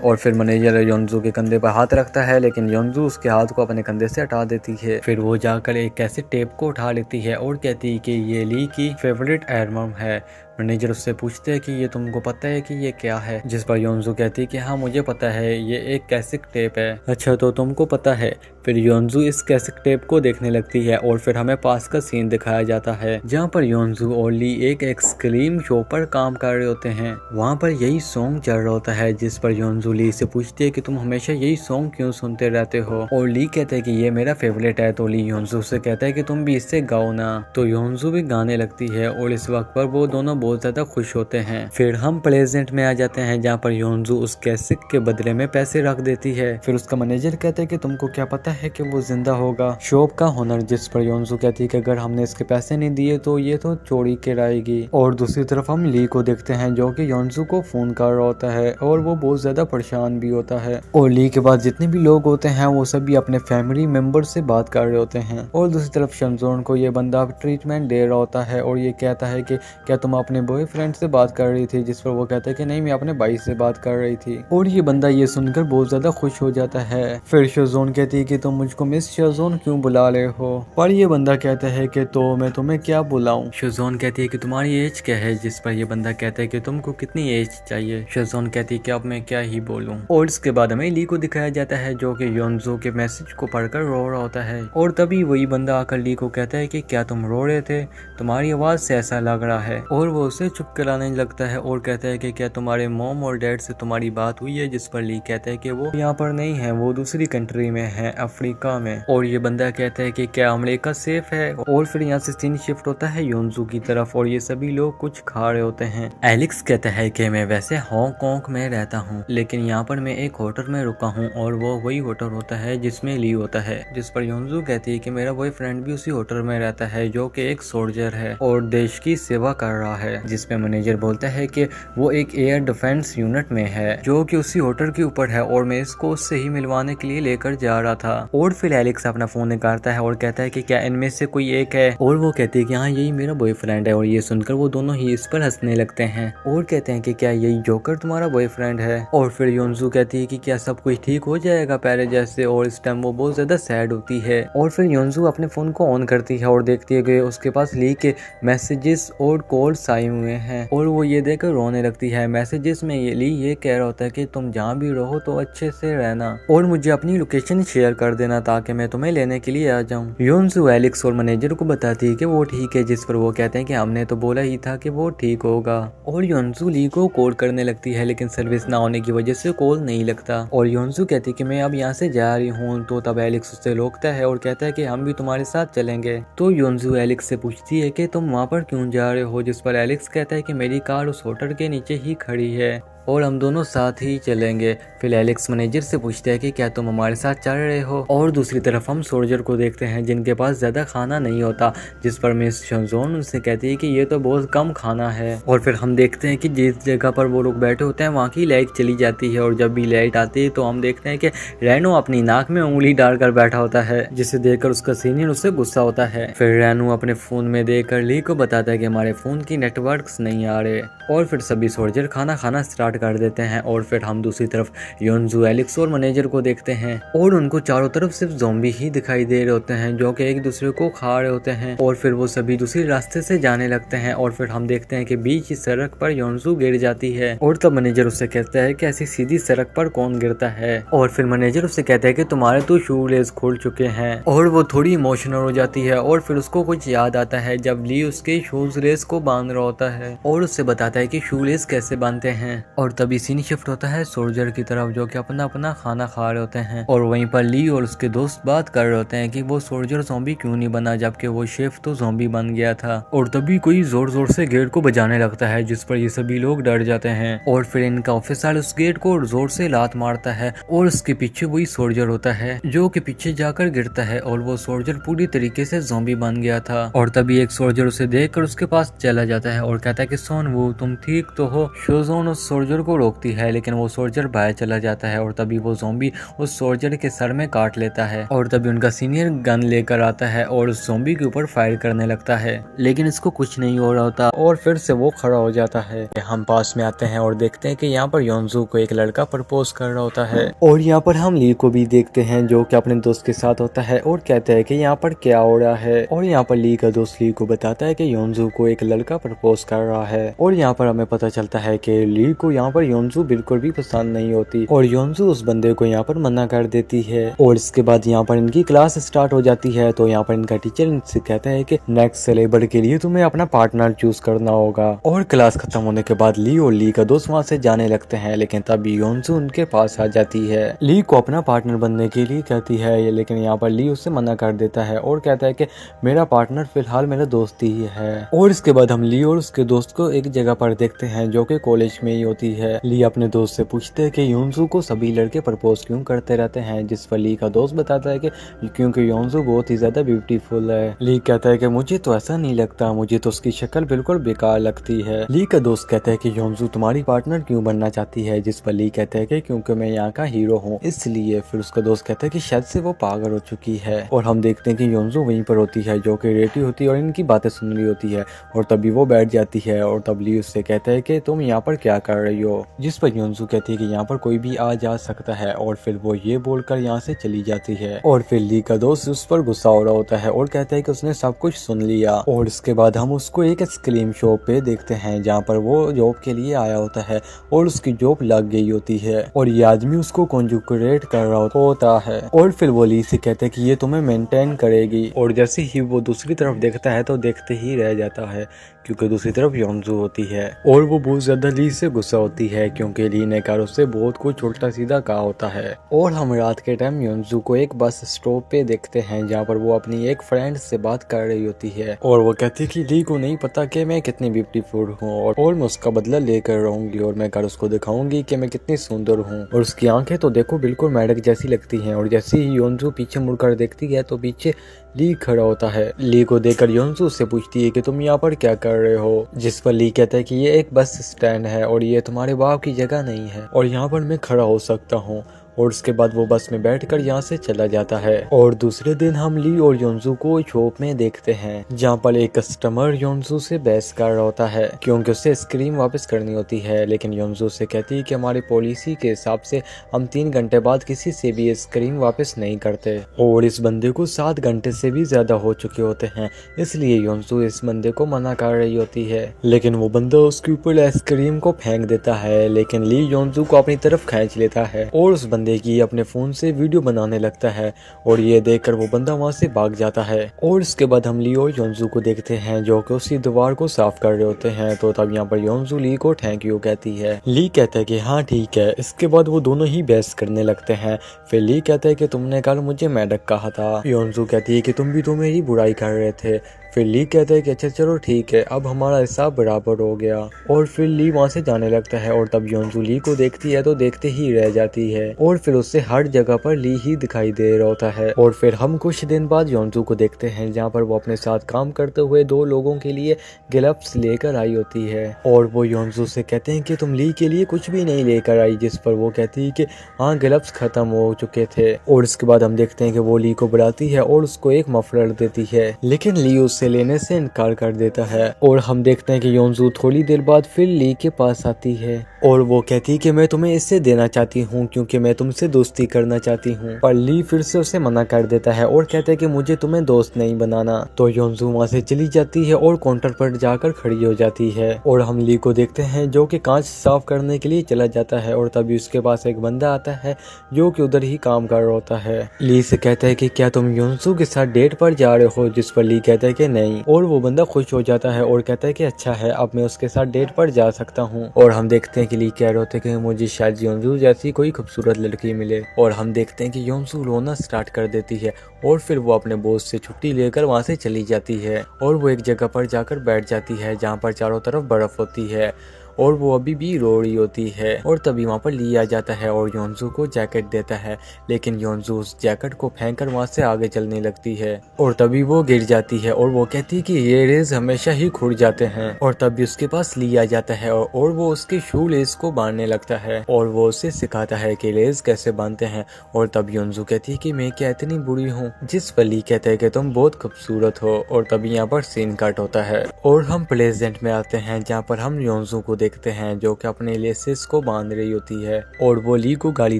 और फिर मैनेजर योंजू के कंधे पर हाथ रखता है, लेकिन योंजू उसके हाथ को अपने कंधे से हटा देती है। फिर वो जाकर एक कैसे टेप को उठा लेती है और कहती है कि ये ली की फेवरेट एल्बम है। मैनेजर उससे पूछते हैं कि ये तुमको पता है कि ये क्या है, जिस पर योंजू कहती है कि हाँ मुझे पता है, ये एक कैसेट टेप है। अच्छा तो तुमको पता है। फिर योंजू इस कैसेट टेप को देखने लगती है और फिर हमें पास का सीन दिखाया जाता है जहाँ पर योंजू और ली एक एक्सक्रीम शो पर काम कर रहे होते हैं। वहाँ पर यही सॉन्ग चल रहा होता है जिस पर योंजू ली से पूछती है कि तुम हमेशा यही सॉन्ग क्यों सुनते रहते हो। और ली कहते हैं कि ये मेरा फेवरेट है। तो ली योंजू से कहता है कि तुम भी इससे गाओ ना। तो योंजू भी गाने लगती है और इस वक्त पर वो दोनों बहुत ज्यादा खुश होते हैं। फिर हम प्रेजेंट में आ जाते हैं जहाँ पर योंजू उस कैसेट के बदले में पैसे रख देती है। फिर उसका मैनेजर कहता है कि तुमको क्या पता है कि वो जिंदा होगा। शॉप का हुनर, जिस पर योंजू कहती है कि अगर हमने इसके पैसे नहीं दिए तो ये तो चोरी कराएगी। और दूसरी तरफ हम ली को देखते हैं जो कि योंजू को फोन कर रहा होता है और वो बहुत ज्यादा परेशान भी होता है। और ली के बाद जितने भी लोग होते हैं वो सभी अपने फैमिली मेंबर से बात कर रहे होते हैं। और दूसरी तरफ शमजोन को ये बंदा ट्रीटमेंट दे रहा होता है और ये कहता है कि क्या तुम अपने बॉयफ्रेंड से बात कर रही थी, जिस पर वो कहता है कि नहीं मैं अपने भाई से बात कर रही थी। और ये बंदा ये सुनकर बहुत ज्यादा खुश हो जाता है। फिर शजोन कहती है कि तुम मुझको मिस शजोन क्यों बुला रहे हो, पर ये बंदा कहता है कि तो मैं तुम्हें क्या बुलाऊं। शजोन कहती है कि तुम्हारी एज क्या है, जिस पर ये बंदा कहता है कि तुमको कितनी एज चाहिए। शजोन कहती है कि अब मैं क्या ही बोलूं। और इसके बाद हमें ली को दिखाया जाता है जो कि योंजू के मैसेज को पढ़कर रो रहा होता है। और तभी वही बंदा आकर ली को कहता है कि क्या तुम रो रहे थे, तुम्हारी आवाज से ऐसा लग रहा है। और वो उसे चुप कराने लगता है और कहता है कि क्या तुम्हारे मॉम और डैड से तुम्हारी बात हुई है, जिस पर ली कहता है कि वो यहाँ पर नहीं है, वो दूसरी कंट्री में है, अफ्रीका में। और ये बंदा कहता है कि क्या अमेरिका सेफ है। और फिर यहाँ से सीन शिफ्ट होता है योंजू की तरफ और ये सभी लोग कुछ खा रहे होते हैं। एलेक्स कहता है कि मैं वैसे हांगकांग में रहता हूँ, लेकिन यहाँ पर मैं एक होटल में रुका हूँ और वो वही होटल होता है जिसमें ली होता है। जिस पर योंजू कहती है कि मेरा बॉयफ्रेंड भी उसी होटल में रहता है, जो कि एक सोल्जर है और देश की सेवा कर रहा है। जिसपे मैनेजर बोलता है कि वो एक एयर डिफेंस यूनिट में है, जो कि उसी होटल के ऊपर है और मैं इसको उससे ही मिलवाने के लिए लेकर जा रहा था। और फिर एलेक्स अपना फोन निकालता है और कहता है कि क्या इनमें से कोई एक है। और वो कहती है कि हाँ यही मेरा बॉयफ्रेंड है। और ये सुनकर वो दोनों ही इस पर हंसने लगते हैं और कहते हैं कि क्या यही जोकर तुम्हारा बॉयफ्रेंड है। और फिर योंजू कहती है कि क्या सब कुछ ठीक हो जाएगा पहले जैसे। और इस टाइम वो बहुत ज्यादा सैड होती है। और फिर योंजू अपने फोन को ऑन करती है और देखती है कि उसके पास ली के मैसेजेस और कॉल्स आए हुए हैं और वो ये देखकर रोने लगती है। मैसेजेस में ली ये कह रहा होता है कि तुम जहाँ भी रहो तो अच्छे से रहना और मुझे अपनी लोकेशन शेयर कर देना ताकि मैं तुम्हें लेने के लिए आ जाऊँ। योंजू एलेक्स और मैनेजर को बताती है कि वो ठीक है, जिस पर वो कहते हैं कि हमने तो बोला ही था कि वो ठीक होगा। और योंजू ली को कॉल करने लगती है, लेकिन सर्विस ना होने की वजह से कॉल नहीं लगता। और योंजू कहती है कि मैं अब यहाँ से जा रही हूँ। तो तब एलेक्स उससे रोकता है और कहता है कि हम भी तुम्हारे साथ चलेंगे। तो योंजू एलेक्स से पूछती है कि तुम वहाँ पर क्यों जा रहे हो, जिस पर एलेक्स कहता है कि मेरी कार उस होटल के नीचे ही खड़ी है और हम दोनों साथ ही चलेंगे। फिर एलेक्स मैनेजर से पूछता है कि क्या तुम हमारे साथ चल रहे हो। और दूसरी तरफ हम सोल्जर को देखते हैं जिनके पास ज्यादा खाना नहीं होता, जिस पर मिस शोंजोन उनसे कहती है कि ये तो बहुत कम खाना है। और फिर हम देखते हैं कि जिस जगह पर वो लोग बैठे होते हैं वहाँ की लाइट चली जाती है और जब भी लाइट आती है तो हम देखते हैं कि रैनो अपनी नाक में उंगली डालकर बैठा होता है, जिसे देखकर उसका सीनियर उससे गुस्सा होता है। फिर रैनो अपने फोन में देखकर ली को बताता है कि हमारे फोन की नेटवर्क्स नहीं आ रहे। और फिर सभी सोल्जर खाना खाना स्टार्ट कर देते हैं। और फिर हम दूसरी तरफ योंजू एलेक्स और मैनेजर को देखते हैं और उनको चारों तरफ सिर्फ ज़ॉम्बी ही दिखाई दे रहे होते हैं, जो कि एक दूसरे को खा रहे होते हैं। और फिर वो सभी दूसरे रास्ते से जाने लगते हैं। और फिर हम देखते हैं कि बीच की सड़क पर योंजू गिर जाती है और तब मैनेजर उससे कहता है कि ऐसी सीधी सड़क पर कौन गिरता है। और फिर मैनेजर उससे कहता है कि तुम्हारे तो शू लेस खुल चुके हैं। और वो थोड़ी इमोशनल हो जाती है और फिर उसको कुछ याद आता है जब ली उसके शूज लेस को बांध रहा होता है और उससे बताता है कि शू लेस कैसे बांधते हैं। और तभी सीन शिफ्ट होता है सोल्जर की तरफ, जो कि अपना अपना खाना खा रहे होते हैं। और वहीं पर ली और उसके दोस्त बात कर रहे होते हैं कि वो सोल्जर ज़ॉम्बी क्यों नहीं बना, जबकि वो शेफ तो ज़ॉम्बी बन गया था। और तभी कोई जोर जोर से गेट को बजाने लगता है, जिस पर ये सभी लोग डर जाते हैं। और फिर इनका ऑफिसर उस गेट को जोर से लात मारता है और उसके पीछे वही सोल्जर होता है, जो कि पीछे जाकर गिरता है और वो सोल्जर पूरी तरीके से ज़ॉम्बी बन गया था। और तभी एक सोल्जर उसे देखकर उसके पास चला जाता है और कहता है कि सोनवू तुम ठीक तो हो। शोजोन उस सोल्जर को रोकती है, लेकिन वो सोल्जर बाहर चला जाता है और तभी वो ज़ॉम्बी उस सोल्जर के सर में काट लेता है। और तभी उनका सीनियर गन लेकर आता है और उस ज़ॉम्बी के ऊपर फायर करने लगता है, लेकिन इसको कुछ नहीं हो रहा होता और फिर से वो खड़ा हो जाता है। हम पास में आते हैं और देखते हैं कि यहाँ पर योंजू को एक लड़का प्रपोज कर रहा होता है। और यहाँ पर हम ली को भी देखते हैं, जो कि अपने दोस्त के साथ होता है और कहते हैं कि यहाँ पर क्या हो रहा है। और यहाँ पर ली का दोस्त ली को बताता है कि योंजू को एक लड़का प्रपोज कर रहा है। और यहाँ पर हमें पता चलता है कि ली को यहाँ पर योंजू बिल्कुल भी पसंद नहीं होती और योंजू उस बंदे को यहाँ पर मना कर देती है। और इसके बाद यहाँ पर इनकी क्लास स्टार्ट हो जाती है। तो यहाँ पर इनका टीचर इनसे कहता है कि नेक्स्ट सिलेबस के लिए तुम्हें अपना पार्टनर चूज करना होगा। और क्लास खत्म होने के बाद ली और ली का दोस्त वहाँ से जाने लगते हैं, लेकिन तभी योंजू उनके पास आ जाती है। ली को अपना पार्टनर बनने के लिए कहती है, लेकिन यहाँ पर ली उससे मना कर देता है और कहता है कि मेरा पार्टनर फिलहाल मेरा दोस्त ही है। और इसके बाद हम ली और उसके दोस्त को एक जगह पर देखते हैं, जो कि कॉलेज में ही होती है। ली अपने दोस्त से पूछते हैं कि योंजू को सभी लड़के प्रपोज क्यों करते रहते हैं, जिस पर ली का दोस्त बताता है कि क्योंकि योंजू बहुत ही ज्यादा ब्यूटीफुल है। ली कहता है कि मुझे तो ऐसा नहीं लगता, मुझे तो उसकी शक्ल बिल्कुल बेकार लगती है। ली का दोस्त कहता है कि योंजू तुम्हारी पार्टनर क्यों बनना चाहती है, जिस पर ली कहता है कि क्योंकि मैं यहाँ का हीरो हूँ इसलिए। फिर उसका दोस्त कहता है कि शायद से वो पागल हो चुकी है। और हम देखते हैं कि योंजू वहीं पर होती है, जो कि रेडी होती है और इनकी बातें सुन रही होती है। और तभी वो बैठ जाती है और तब ली उससे कहता है कि तुम यहाँ पर क्या कर रही लियो, जिस पर योंजू कहती है कि यहाँ पर कोई भी आ जा सकता है और फिर वो ये बोलकर यहाँ से चली जाती है। और फिर ली का दोस्त उस पर गुस्सा हो रहा होता है और कहता है कि उसने सब कुछ सुन लिया। और इसके बाद हम उसको एक आइसक्रीम शॉप पे देखते हैं जहाँ पर वो जॉब के लिए आया होता है और उसकी जॉब लग गई होती है और ये आदमी उसको कॉन्जुक्रेट कर रहा होता है। और फिर वो ली से कहते हैं कि ये तुम्हें मेंटेन करेगी। और जैसे ही वो दूसरी तरफ देखता है तो देखते ही रह जाता है क्योंकि दूसरी तरफ योंजू होती है और वो बहुत ज्यादा ली से गुस्सा होती है क्योंकि ली ने कार उससे बहुत कुछ उल्टा सीधा कहा होता है। और हम रात के टाइम योंजू को एक बस स्टॉप पे देखते हैं जहाँ पर वो अपनी एक फ्रेंड से बात कर रही होती है और वो कहती है कि ली को नहीं पता कि मैं कितनी ब्यूटीफुल हूँ और मैं उसका बदला लेकर रहूंगी और मैं कर उसको दिखाऊंगी कि मैं कितनी सुंदर हूँ। और उसकी आंखें तो देखो बिल्कुल मेढक जैसी लगती हैं। और जैसे ही योंजू पीछे मुड़कर देखती है तो पीछे ली खड़ा होता है। ली को देखकर योंजू से पूछती है कि तुम यहाँ पर क्या कर रहे हो, जिस पर ली कहता है कि ये एक बस स्टैंड है और ये तुम्हारे बाप की जगह नहीं है और यहाँ पर मैं खड़ा हो सकता हूँ। और उसके बाद वो बस में बैठकर यहाँ से चला जाता है। और दूसरे दिन हम ली और योंजू को शॉप में देखते हैं जहाँ पर एक कस्टमर योंजू से बहस कर रहा होता है क्योंकि उसे आइसक्रीम वापस करनी होती है, लेकिन योंजू से कहती है कि हमारी पॉलिसी के हिसाब से हम 3 घंटे बाद किसी से भी आइसक्रीम वापस नहीं करते। और इस बंदे को 7 घंटे से भी ज्यादा हो चुके होते हैं, इसलिए योंजू इस बंदे को मना कर रही होती है, लेकिन वो बंदा उसके ऊपर आइसक्रीम को फेंक देता है। लेकिन ली योंजू को अपनी तरफ खींच लेता है और उस बंदे की अपने फोन से वीडियो बनाने लगता है और ये देखकर वो बंदा वहां से भाग जाता है। और इसके बाद हम ली और योंजू को देखते हैं जो कि उसी दीवार को साफ कर रहे होते हैं। तो तब यहाँ पर योंजू ली को थैंक यू कहती है। ली कहता है कि हाँ ठीक है। इसके बाद वो दोनों ही बहस करने लगते हैं। फिर ली कहता है कि तुमने कल मुझे मेढक कहा था। योंजू कहती है कि तुम भी तो मेरी बुराई कर रहे थे। फिर ली कहता है कि अच्छा चलो ठीक है, अब हमारा हिसाब बराबर हो गया। और फिर ली वहाँ से जाने लगता है और तब योंजू ली को देखती है तो देखते ही रह जाती है और फिर उससे हर जगह पर ली ही दिखाई दे रहा होता है। और फिर हम कुछ दिन बाद योंजू को देखते हैं जहाँ पर वो अपने साथ काम करते हुए 2 लोगों के लिए ग्लव्स लेकर आई होती है और वो योंजू से कहते हैं कि तुम ली के लिए कुछ भी नहीं लेकर आई, जिस पर वो कहती है कि हाँ ग्लव्स खत्म हो चुके थे। और इसके बाद हम देखते हैं कि वो ली को बुलाती है और उसको एक मफलर देती है, लेकिन ली उससे लेने से इनकार कर देता है। और हम देखते हैं कि योंजू थोड़ी देर बाद फिर ली के पास आती है और वो कहती है कि मैं तुम्हें इससे देना चाहती हूँ क्योंकि मैं तुमसे दोस्ती करना चाहती हूँ। पर ली फिर से उसे मना कर देता है और कहता है कि मुझे तुम्हें दोस्त नहीं बनाना। तो योंजू वहाँ से चली जाती है और काउंटर पर जाकर खड़ी हो जाती है और हम ली को देखते हैं जो कि कांच साफ करने के लिए चला जाता है और तभी उसके पास एक बंदा आता है जो कि उधर ही काम कर रहा होता है। ली से कहता है कि क्या तुम योंजू के साथ डेट पर जा रहे हो, जिस पर ली कहता है कि नहीं। और वो बंदा खुश हो जाता है और कहता है कि अच्छा है, अब मैं उसके साथ डेट पर जा सकता हूँ। और हम देखते हैं कि ली कह रहे होते हैं कि मुझे शायद योंजू जैसी कोई खूबसूरत लड़की मिले। और हम देखते हैं कि योंजू रोना स्टार्ट कर देती है और फिर वो अपने बॉस से छुट्टी लेकर वहाँ से चली जाती है और वो एक जगह पर जाकर बैठ जाती है जहाँ पर चारों तरफ बर्फ होती है और वो अभी भी रो रही होती है। और तभी वहाँ पर ली आ जाता है और योंजू को जैकेट देता है, लेकिन योंजू उस जैकेट को फेंककर वहाँ से आगे चलने लगती है और तभी वो गिर जाती है और वो कहती है कि ये रेस हमेशा ही खुड़ जाते हैं। और तभी उसके पास ली आ जाता है और वो उसके शू लेस को बांधने लगता है और वो उसे सिखाता है कि लेस कैसे बांधते हैं। और तब योंजू कहती है कि मैं क्या इतनी बुरी हूँ, जिस पर ली कहता है कि तुम बहुत खूबसूरत हो। और तभी यहाँ पर सीन कट होता है और हम प्लेजेंट में आते हैं जहाँ पर हम योंजू को देखते हैं जो कि अपने लेसेस को बांध रही होती है और वो ली को गाली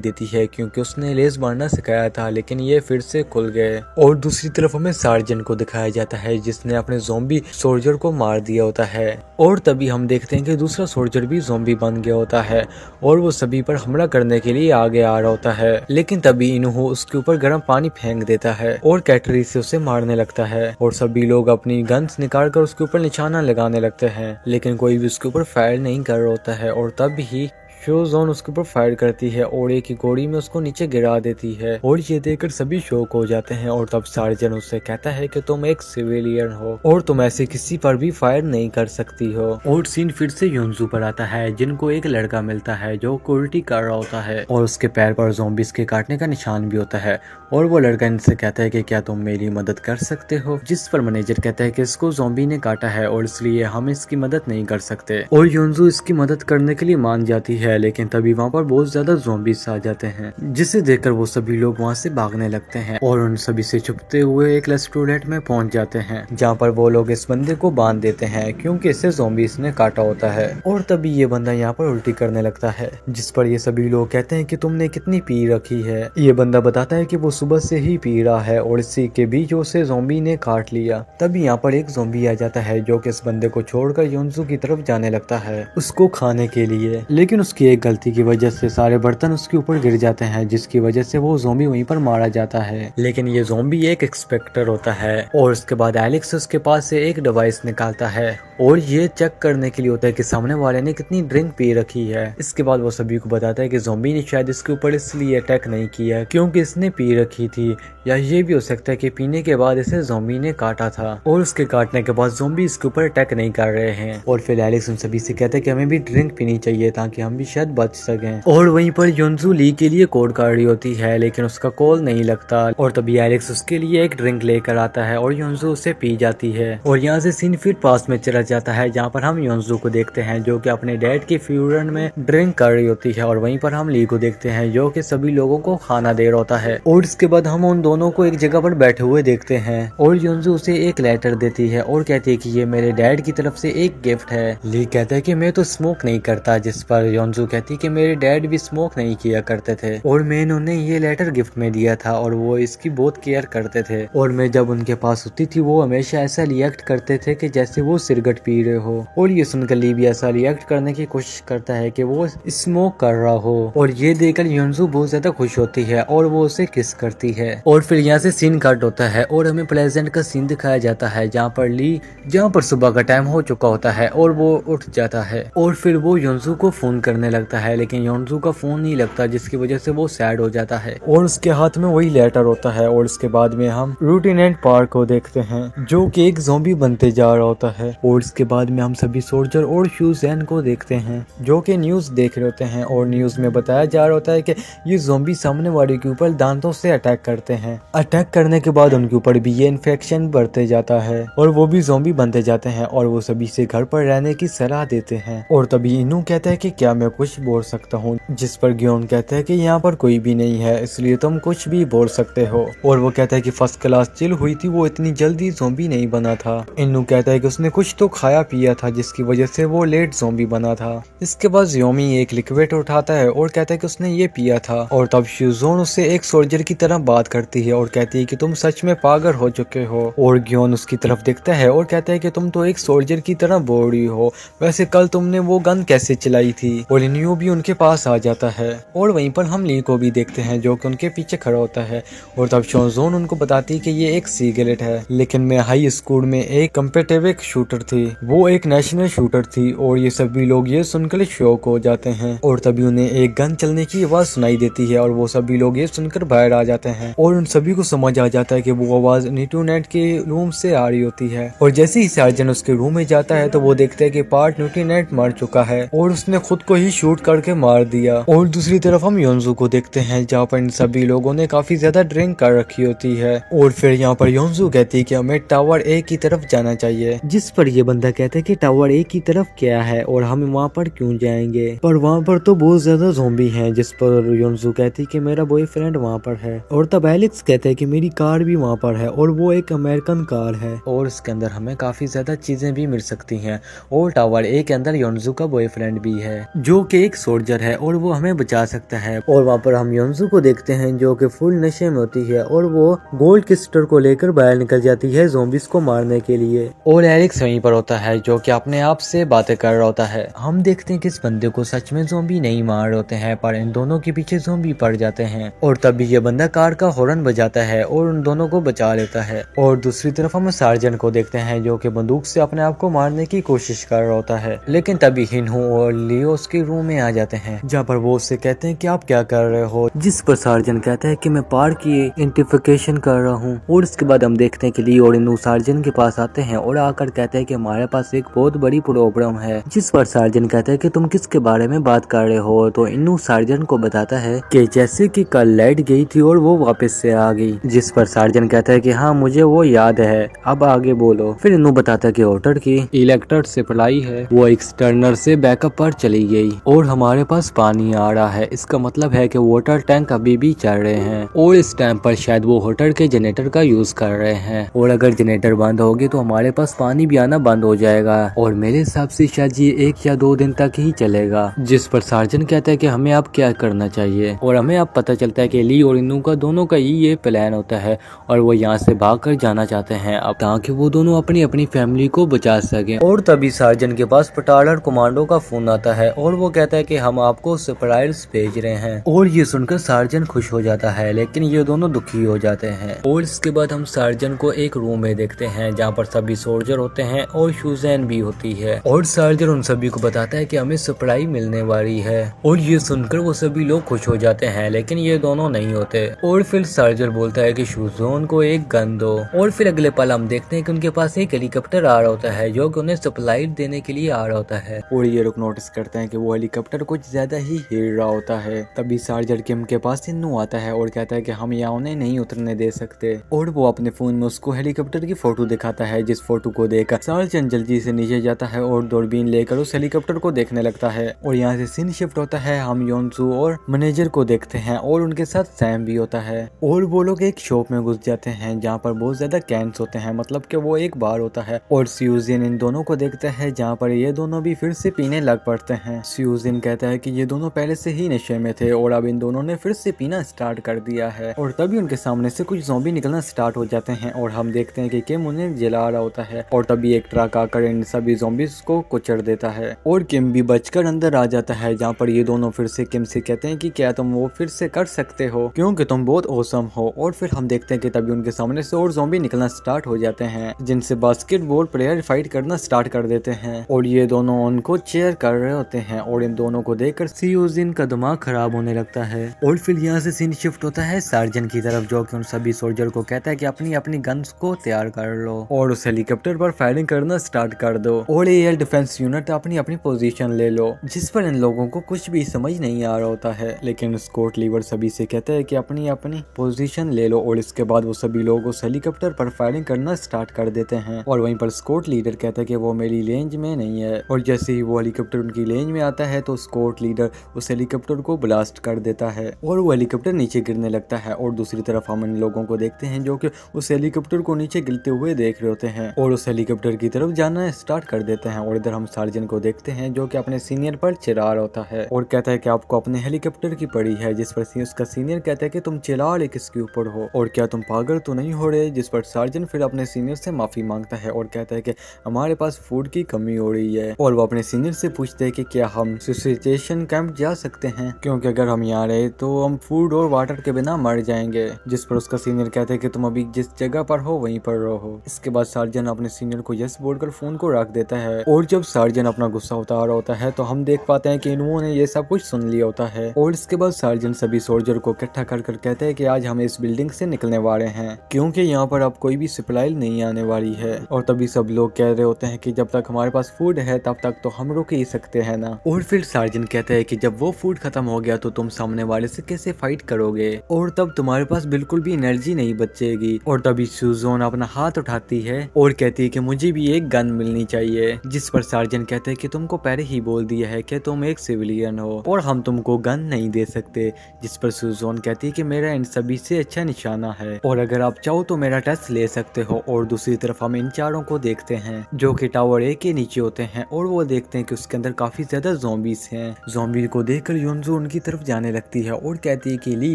देती है क्योंकि उसने लेस बांधना सिखाया था लेकिन ये फिर से खुल गए। और दूसरी तरफ हमें सार्जेंट को दिखाया जाता है जिसने अपने ज़ॉम्बी सोल्जर को मार दिया होता है। और तभी हम देखते हैं कि दूसरा सोल्जर भी ज़ॉम्बी बन गया होता है और वो सभी पर हमला करने के लिए आगे आ रहा होता है, लेकिन तभी इन्हो उसके ऊपर गर्म पानी फेंक देता है और कैटरी से उसे मारने लगता है और सभी लोग अपनी गन्स निकाल कर उसके ऊपर निशाना लगाने लगते हैं, लेकिन कोई भी उसके ऊपर फायर नहीं कर रहा होता है। और तब ही शो जोन उसके ऊपर फायर करती है और एक ही गोली में उसको नीचे गिरा देती है और ये देखकर सभी शॉक हो जाते हैं। और तब सार्जन उससे कहता है कि तुम एक सिविलियन हो और तुम ऐसे किसी पर भी फायर नहीं कर सकती हो। और सीन फिर से योंजू पर आता है जिनको एक लड़का मिलता है जो उल्टी कर रहा होता है और उसके पैर पर ज़ॉम्बीज़ के काटने का निशान भी होता है और वो लड़का इनसे कहता है कि क्या तुम मेरी मदद कर सकते हो, जिस पर मैनेजर कहता है कि इसको ज़ॉम्बी ने काटा है और इसलिए हम इसकी मदद नहीं कर सकते। और योंजू इसकी मदद करने के लिए मान जाती है है, लेकिन तभी वहाँ पर बहुत ज्यादा ज़ॉम्बीज आ जाते हैं, जिसे देखकर वो सभी लोग वहाँ से भागने लगते हैं और उन सभी से छुपते हुए एक रेस्टोरेंट में पहुँच जाते हैं, जहाँ पर वो लोग इस बंदे को बांध देते हैं क्योंकि इसे ज़ॉम्बीज ने काटा होता है। और तभी ये बंदा यहाँ पर उल्टी करने लगता है, जिस पर ये सभी लोग कहते हैं कि तुमने कितनी पी रखी है। ये बंदा बताता है कि वो सुबह से ही पी रहा है और इसी के बीच उसे ज़ॉम्बी ने काट लिया। तभी यहाँ पर एक ज़ॉम्बी आ जाता है जो कि इस बंदे को छोड़कर योंजू की तरफ जाने लगता है उसको खाने के लिए, लेकिन उसकी एक गलती की वजह से सारे बर्तन उसके ऊपर गिर जाते हैं, जिसकी वजह से वो ज़ॉम्बी वहीं पर मारा जाता है। लेकिन ये ज़ॉम्बी एक इंस्पेक्टर होता है और उसके बाद एलेक्स उसके पास से एक डिवाइस निकालता है और ये चेक करने के लिए होता है कि सामने वाले ने कितनी ड्रिंक पी रखी है। इसके बाद वो सभी को बताता है कि ज़ॉम्बी ने शायद इसके ऊपर इसलिए अटैक नहीं किया क्योंकि इसने पी रखी थी, या ये भी हो सकता है कि पीने के बाद इसे ज़ॉम्बी ने काटा था और उसके काटने के बाद ज़ॉम्बी इसके ऊपर अटैक नहीं कर रहे हैं। और फिर एलेक्स उन सभी से कहता है कि हमें भी ड्रिंक पीनी चाहिए ताकि हम भी शायद बच सकें। और वहीं पर योंजू ली के लिए कॉल कर रही होती है, लेकिन उसका कॉल नहीं लगता और तभी एलेक्स उसके लिए एक ड्रिंक लेकर आता है और योंजू उसे पी जाती है। और यहाँ से सीन फिर पास में चला जाता है, जहाँ पर हम योंजू को देखते हैं जो कि अपने डैड के फ्यूनरल में ड्रिंक कर रही होती है, और वहीं पर हम ली को देखते हैं जो कि सभी लोगों को खाना दे रहा होता है। और इसके बाद हम उन दोनों को एक जगह पर बैठे हुए देखते हैं और योंजू उसे एक लेटर देती है और कहती है कि ये मेरे डैड की तरफ से एक गिफ्ट है। ली कहता है कि मैं तो स्मोक नहीं करता, जिस पर योंजू कहती है कि मेरे डैड भी स्मोक नहीं किया करते थे और मैंने उन्हें ये लेटर गिफ्ट में दिया था और वो इसकी बहुत केयर करते थे, और मैं जब उनके पास होती थी वो हमेशा ऐसा रिएक्ट करते थे कि जैसे वो सिगरेट पी रहे हो। और ये सुनकर ली भी ऐसा रिएक्ट करने की कोशिश करता है कि वो स्मोक कर रहा हो, और ये देखकर योंजू बहुत ज्यादा खुश होती है और वो उसे किस करती है। और फिर यहाँ से सीन कट होता है और हमें प्लेजेंट का सीन दिखाया जाता है जहाँ पर सुबह का टाइम हो चुका होता है और वो उठ जाता है और फिर वो योंजू को फोन करने लगता है, लेकिन योंजू का फोन नहीं लगता, जिसकी वजह से वो सैड हो जाता है और उसके हाथ में वही लेटर होता है। और इसके बाद में हम रूटिनेंट पार्क को देखते हैं जो कि एक ज़ॉम्बी बनते जा रहा होता है। और इसके बाद में हम सभी सोल्जर और ह्यूजैन को देखते हैं जो कि न्यूज देख रहे होते हैं और न्यूज में बताया जा रहा होता है कि ये ज़ॉम्बी सामने वाले के ऊपर दांतों से अटैक करते हैं। अटैक करने के बाद उनके ऊपर भी ये इन्फेक्शन बढ़ते जाता है और वो भी ज़ॉम्बी बनते जाते हैं और वो सभी से घर पर रहने की सलाह देते हैं। और तभी इनू कहता है कि क्या मैं कुछ बोल सकता हूँ, जिस पर ग्योन कहता है कि यहाँ पर कोई भी नहीं है इसलिए तुम कुछ भी बोल सकते हो। और वो कहता है कि फर्स्ट क्लास चिल हुई थी, वो इतनी जल्दी ज़ॉम्बी नहीं बना था। इनू कहता है कि उसने कुछ तो खाया पिया था जिसकी वजह से वो लेट ज़ॉम्बी बना था। इसके बाद ज़ियोमी एक लिक्विड उठाता है और कहता है कि उसने ये पिया था। और तब श्यूजोन उससे एक सोल्जर की तरह बात करती है और कहती है कि तुम सच में पागल हो चुके हो। और ग्योन उसकी तरफ देखता है और कहता है कि तुम तो एक सोल्जर की तरह बोल रही हो, वैसे कल तुमने वो गन कैसे चलाई थी। और इन्यू भी उनके पास आ जाता है और वहीं पर हम ली को भी देखते हैं जो कि उनके पीछे खड़ा होता है। और तब श्यूजोन उनको बताती है कि ये एक सिगरेट है, लेकिन मैं हाई स्कूल में एक कम्पिटिटिव शूटर थी, वो एक नेशनल शूटर थी। और ये सभी लोग ये सुनकर शौक हो जाते हैं और तभी उन्हें एक गन चलने की आवाज सुनाई देती है और वो सभी लोग ये सुनकर बाहर आ जाते हैं और उन सभी को समझ आ जाता है कि वो आवाज न्यूटोनेट के रूम से आ रही होती है। और जैसे ही सार्जन उसके रूम में जाता है तो वो देखता है कि पार्ट न्यूटोनेट मर चुका है और उसने खुद को ही शूट करके मार दिया। और दूसरी तरफ हम योंजू को देखते हैं जहाँ पर इन सभी लोगों ने काफी ज्यादा ड्रिंक कर रखी होती है। और फिर यहाँ पर योंजू कहती है कि हमें टावर ए की तरफ जाना चाहिए, जिस पर ये बंदा कहता है कि टावर ए की तरफ क्या है और हम वहाँ पर क्यों जाएंगे, पर वहाँ पर तो बहुत ज्यादा ज़ॉम्बी हैं। जिस पर योंजू कहती है कि मेरा बॉयफ्रेंड वहाँ पर है। और तब एलेक्स कहते हैं कि मेरी कार भी वहाँ पर है और वो एक अमेरिकन कार है और इसके अंदर हमें काफी ज्यादा चीजें भी मिल सकती हैं। और टावर ए के अंदर योंजू का बॉयफ्रेंड भी है जो कि एक सोल्जर है और वो हमें बचा सकता है। और वहाँ पर हम योंजू को देखते हैं जो कि फुल नशे में होती है और वो गोल्ड क्रिस्टल को लेकर बाहर निकल जाती है ज़ॉम्बीज़ को मारने के लिए। और एलेक्स वहीं पर होता है जो कि अपने आप से बातें कर रहा होता है। हम देखते हैं कि इस बंदे को सच में ज़ॉम्बी नहीं मार रहे होते हैं, पर इन दोनों के पीछे ज़ॉम्बी पड़ जाते हैं। और तभी ये बंदा कार का हॉर्न बजाता है और उन दोनों को बचा लेता है। और दूसरी तरफ हम सार्जन को देखते हैं जो कि बंदूक से अपने आप को मारने की कोशिश कर रहा होता है, लेकिन तभी हिनहू और लियो उसके रूम में आ जाते हैं जहाँ पर वो उससे कहते हैं कि आप क्या कर रहे हो, जिस पर सार्जन कहता है कि मैं पार्क की आइडेंटिफिकेशन कर रहा हूँ। और इसके बाद हम देखते हैं कि लियो और इनू सार्जन के पास आते हैं और आकर कहते हैं कि हमारे पास एक बहुत बड़ी प्रॉब्लम है। जिस पर सार्जन कहता है कि तुम किसके बारे में बात कर रहे हो, तो इन्नू सार्जन को बताता है कि जैसे कि कल लाइट गई थी और वो वापस से आ गई। जिस पर सार्जन कहता है कि हाँ मुझे वो याद है, अब आगे बोलो। फिर इन्नू बताता है कि होटल की इलेक्ट्रिक सप्लाई है वो एक्सटर्नल से बैकअप पर चली गई और हमारे पास पानी आ रहा है। इसका मतलब है कि वाटर टैंक अभी भी चल रहे हैं और इस टाइम पर शायद वो होटल के जनरेटर का यूज कर रहे हैं और अगर जनरेटर बंद होगी तो हमारे पास पानी भी आना बंद हो जाएगा और मेरे हिसाब से शायद ये 1 या 2 दिन तक ही चलेगा। जिस पर सार्जन कहता है कि हमें अब क्या करना चाहिए और हमें अब पता चलता है कि ली और इन्नू का दोनों का ही ये प्लान होता है और वो यहाँ से भाग कर जाना चाहते हैं अब ताकि वो दोनों अपनी अपनी फैमिली को बचा सके। और तभी सार्जन के पास पटालर कमांडो का फोन आता है और वो कहता है कि हम आपको सरप्राइज भेज रहे हैं और ये सुनकर सार्जन खुश हो जाता है, लेकिन ये दोनों दुखी हो जाते हैं। और इसके बाद हम सार्जन को एक रूम में देखते हैं जहाँ पर सभी सोल्जर होते हैं और सुजैन भी होती है और सार्जन उन सभी को बताता है कि हमें सरप्राइज मिलने वाली है और ये सुनकर वो सभी लोग खुश हो जाते हैं, लेकिन ये दोनों नहीं होते। और फिर सार्जन बोलता है कि सुजैन को एक गन दो और फिर अगले पल हम देखते हैं कि उनके पास एक हेलीकॉप्टर आ रहा होता है जो कि उन्हें सप्लाई देने के लिए आ रहा होता है और ये लोग नोटिस करते हैं कि वो हेलीकॉप्टर कुछ ज्यादा ही हिल रहा होता है। तभी सार्जन किम के पास इन्नू आता है और कहता है कि हम यहाँ उन्हें नहीं उतरने दे सकते और वो अपने फोन में उसको हेलीकॉप्टर की फोटो दिखाता है, जिस फोटो को देखकर सार्जन जल्दी से नीचे जाता है और दूरबीन लेकर उस हेलीकॉप्टर को देखने लगता है। और यहाँ से सीन शिफ्ट होता है, हम योनसू और मैनेजर को देखते हैं और उनके साथ सैम भी होता है और वो लोग एक शॉप में घुस जाते हैं जहाँ पर बहुत ज्यादा कैंस होते हैं, मतलब कि वो एक बार होता है और स्यूजिन इन दोनों को देखता है जहाँ पर ये दोनों भी फिर से पीने लग पड़ते हैं। स्यूजिन कहता है कि ये दोनों पहले से ही नशे में थे और अब इन दोनों ने फिर से पीना स्टार्ट कर दिया है और तभी उनके सामने से कुछ ज़ॉम्बी निकलना स्टार्ट हो जाते हैं और हम देखते हैं कि किम उन्हें जला रहा होता है और तभी एक ट्रक आकर इन सभी ज़ॉम्बीज को कुचल देता है और किम भी बचकर अंदर आ जाता है, जहाँ पर ये दोनों फिर से किम से कहते हैं कि क्या तुम वो फिर से कर सकते हो क्योंकि तुम बहुत औसम हो। और फिर हम देखते हैं कि तभी उनके सामने से और ज़ॉम्बी निकलना स्टार्ट हो जाते हैं जिनसे बास्केटबॉल प्लेयर फाइट करना स्टार्ट कर देते हैं और ये दोनों उनको चेयर कर रहे होते हैं और इन दोनों को देखकर स्यूजिन का दिमाग खराब होने लगता है। और फिर यहाँ से सीन शिफ्ट होता है सार्जन की तरफ जो कि उन सभी सोल्जर को कहता है कि अपनी अपनी गन्स को तैयार कर लो और उस हेलीकॉप्टर पर फायरिंग करना स्टार्ट कर दो और एयर डिफेंस यूनिट अपनी अपनी पोजीशन ले लो। जिस पर इन लोगों को कुछ भी समझ नहीं आ रहा होता है, लेकिन स्कॉट लीवर सभी से कहता है कि अपनी अपनी पोजीशन ले लो और इसके बाद वो सभी लोग उस हेलीकॉप्टर पर फायरिंग करना स्टार्ट कर देते हैं। और वहीं पर स्कॉट लीडर कहता है कि वो मेरी रेंज में नहीं है और जैसे ही वो हेलीकॉप्टर उनकी रेंज में आता है तो स्कॉट लीडर उस हेलीकॉप्टर को ब्लास्ट कर देता है और वो हेलीकॉप्टर नीचे गिरने लगता है। और दूसरी तरफ हम इन लोगों को देखते हैं जो कि उस हेलीकॉप्टर को नीचे गिरते हुए देख रहे होते हैं और उस हेलीकॉप्टर की तरफ जाना स्टार्ट कर देते हैं। और इधर हम सार्जन को देखते हैं जो कि अपने सीनियर पर चिल्ला रहा होता है और कहता है कि आपको अपने हेलीकॉप्टर की पड़ी है, जिस पर उसका सीनियर कहता है कि तुम चिल्ला रहे किसके ऊपर हो और क्या तुम पागल तो नहीं हो रहे। जिस पर सार्जन फिर अपने सीनियर से माफी मांगता है और कहता है कि हमारे पास फूड की कमी हो रही है और वो अपने सीनियर से पूछते हैं कि क्या हम सिचुएशन कैंप जा सकते हैं क्योंकि अगर हम यहाँ रहे तो हम फूड और वाटर के बिना मर जाएंगे। जिस पर उसका सीनियर कहता है कि तुम अभी जिस जगह पर हो वहीं पर रहो। इसके बाद सार्जन अपने सीनियर को यस बोलकर फोन को रख देता है और जब सार्जन अपना गुस्सा उतार रहा होता है तो हम देख पाते हैं कि इन्होंने ये सब कुछ सुन लिया होता है। और इसके बाद सार्जन सभी सोल्जर को इकट्ठा कर कहते हैं कि आज हम इस बिल्डिंग से निकलने वाले हैं क्योंकि यहाँ पर अब कोई भी सप्लाई नहीं आने वाली है। और तभी सब लोग कह रहे होते हैं कि जब तक हमारे पास फूड है तब तक तो हम रुक ही सकते हैं ना। और फिर सार्जन कहते हैं कि जब वो फूड खत्म हो गया तो तुम सामने वाले से कैसे फाइट करोगे और तब तुम्हारे पास बिल्कुल भी एनर्जी नहीं बचेगी। और तभी सुजोन अपना हाथ उठाती है और कहती है कि मुझे भी एक गन मिलनी चाहिए। जिस पर सार्जन कहते हैं कि तुमको पहले ही बोल दिया है कि तुम एक सिविलियन हो और हम तुमको गन नहीं दे सकते। जिस पर सुजोन कहती है कि मेरा इन सभी से अच्छा निशाना है और अगर आप चाहो तो मेरा टेस्ट ले सकते हो। और दूसरी तरफ हम इन चारों को देखते हैं जो कि टावर ए के नीचे होते हैं और वो देखते हैं कि उसके अंदर काफी ज्यादा ज़ॉम्बीज हैं। ज़ॉम्बी को देखकर योनजू उनकी तरफ जाने लगती है और कहती है कि ली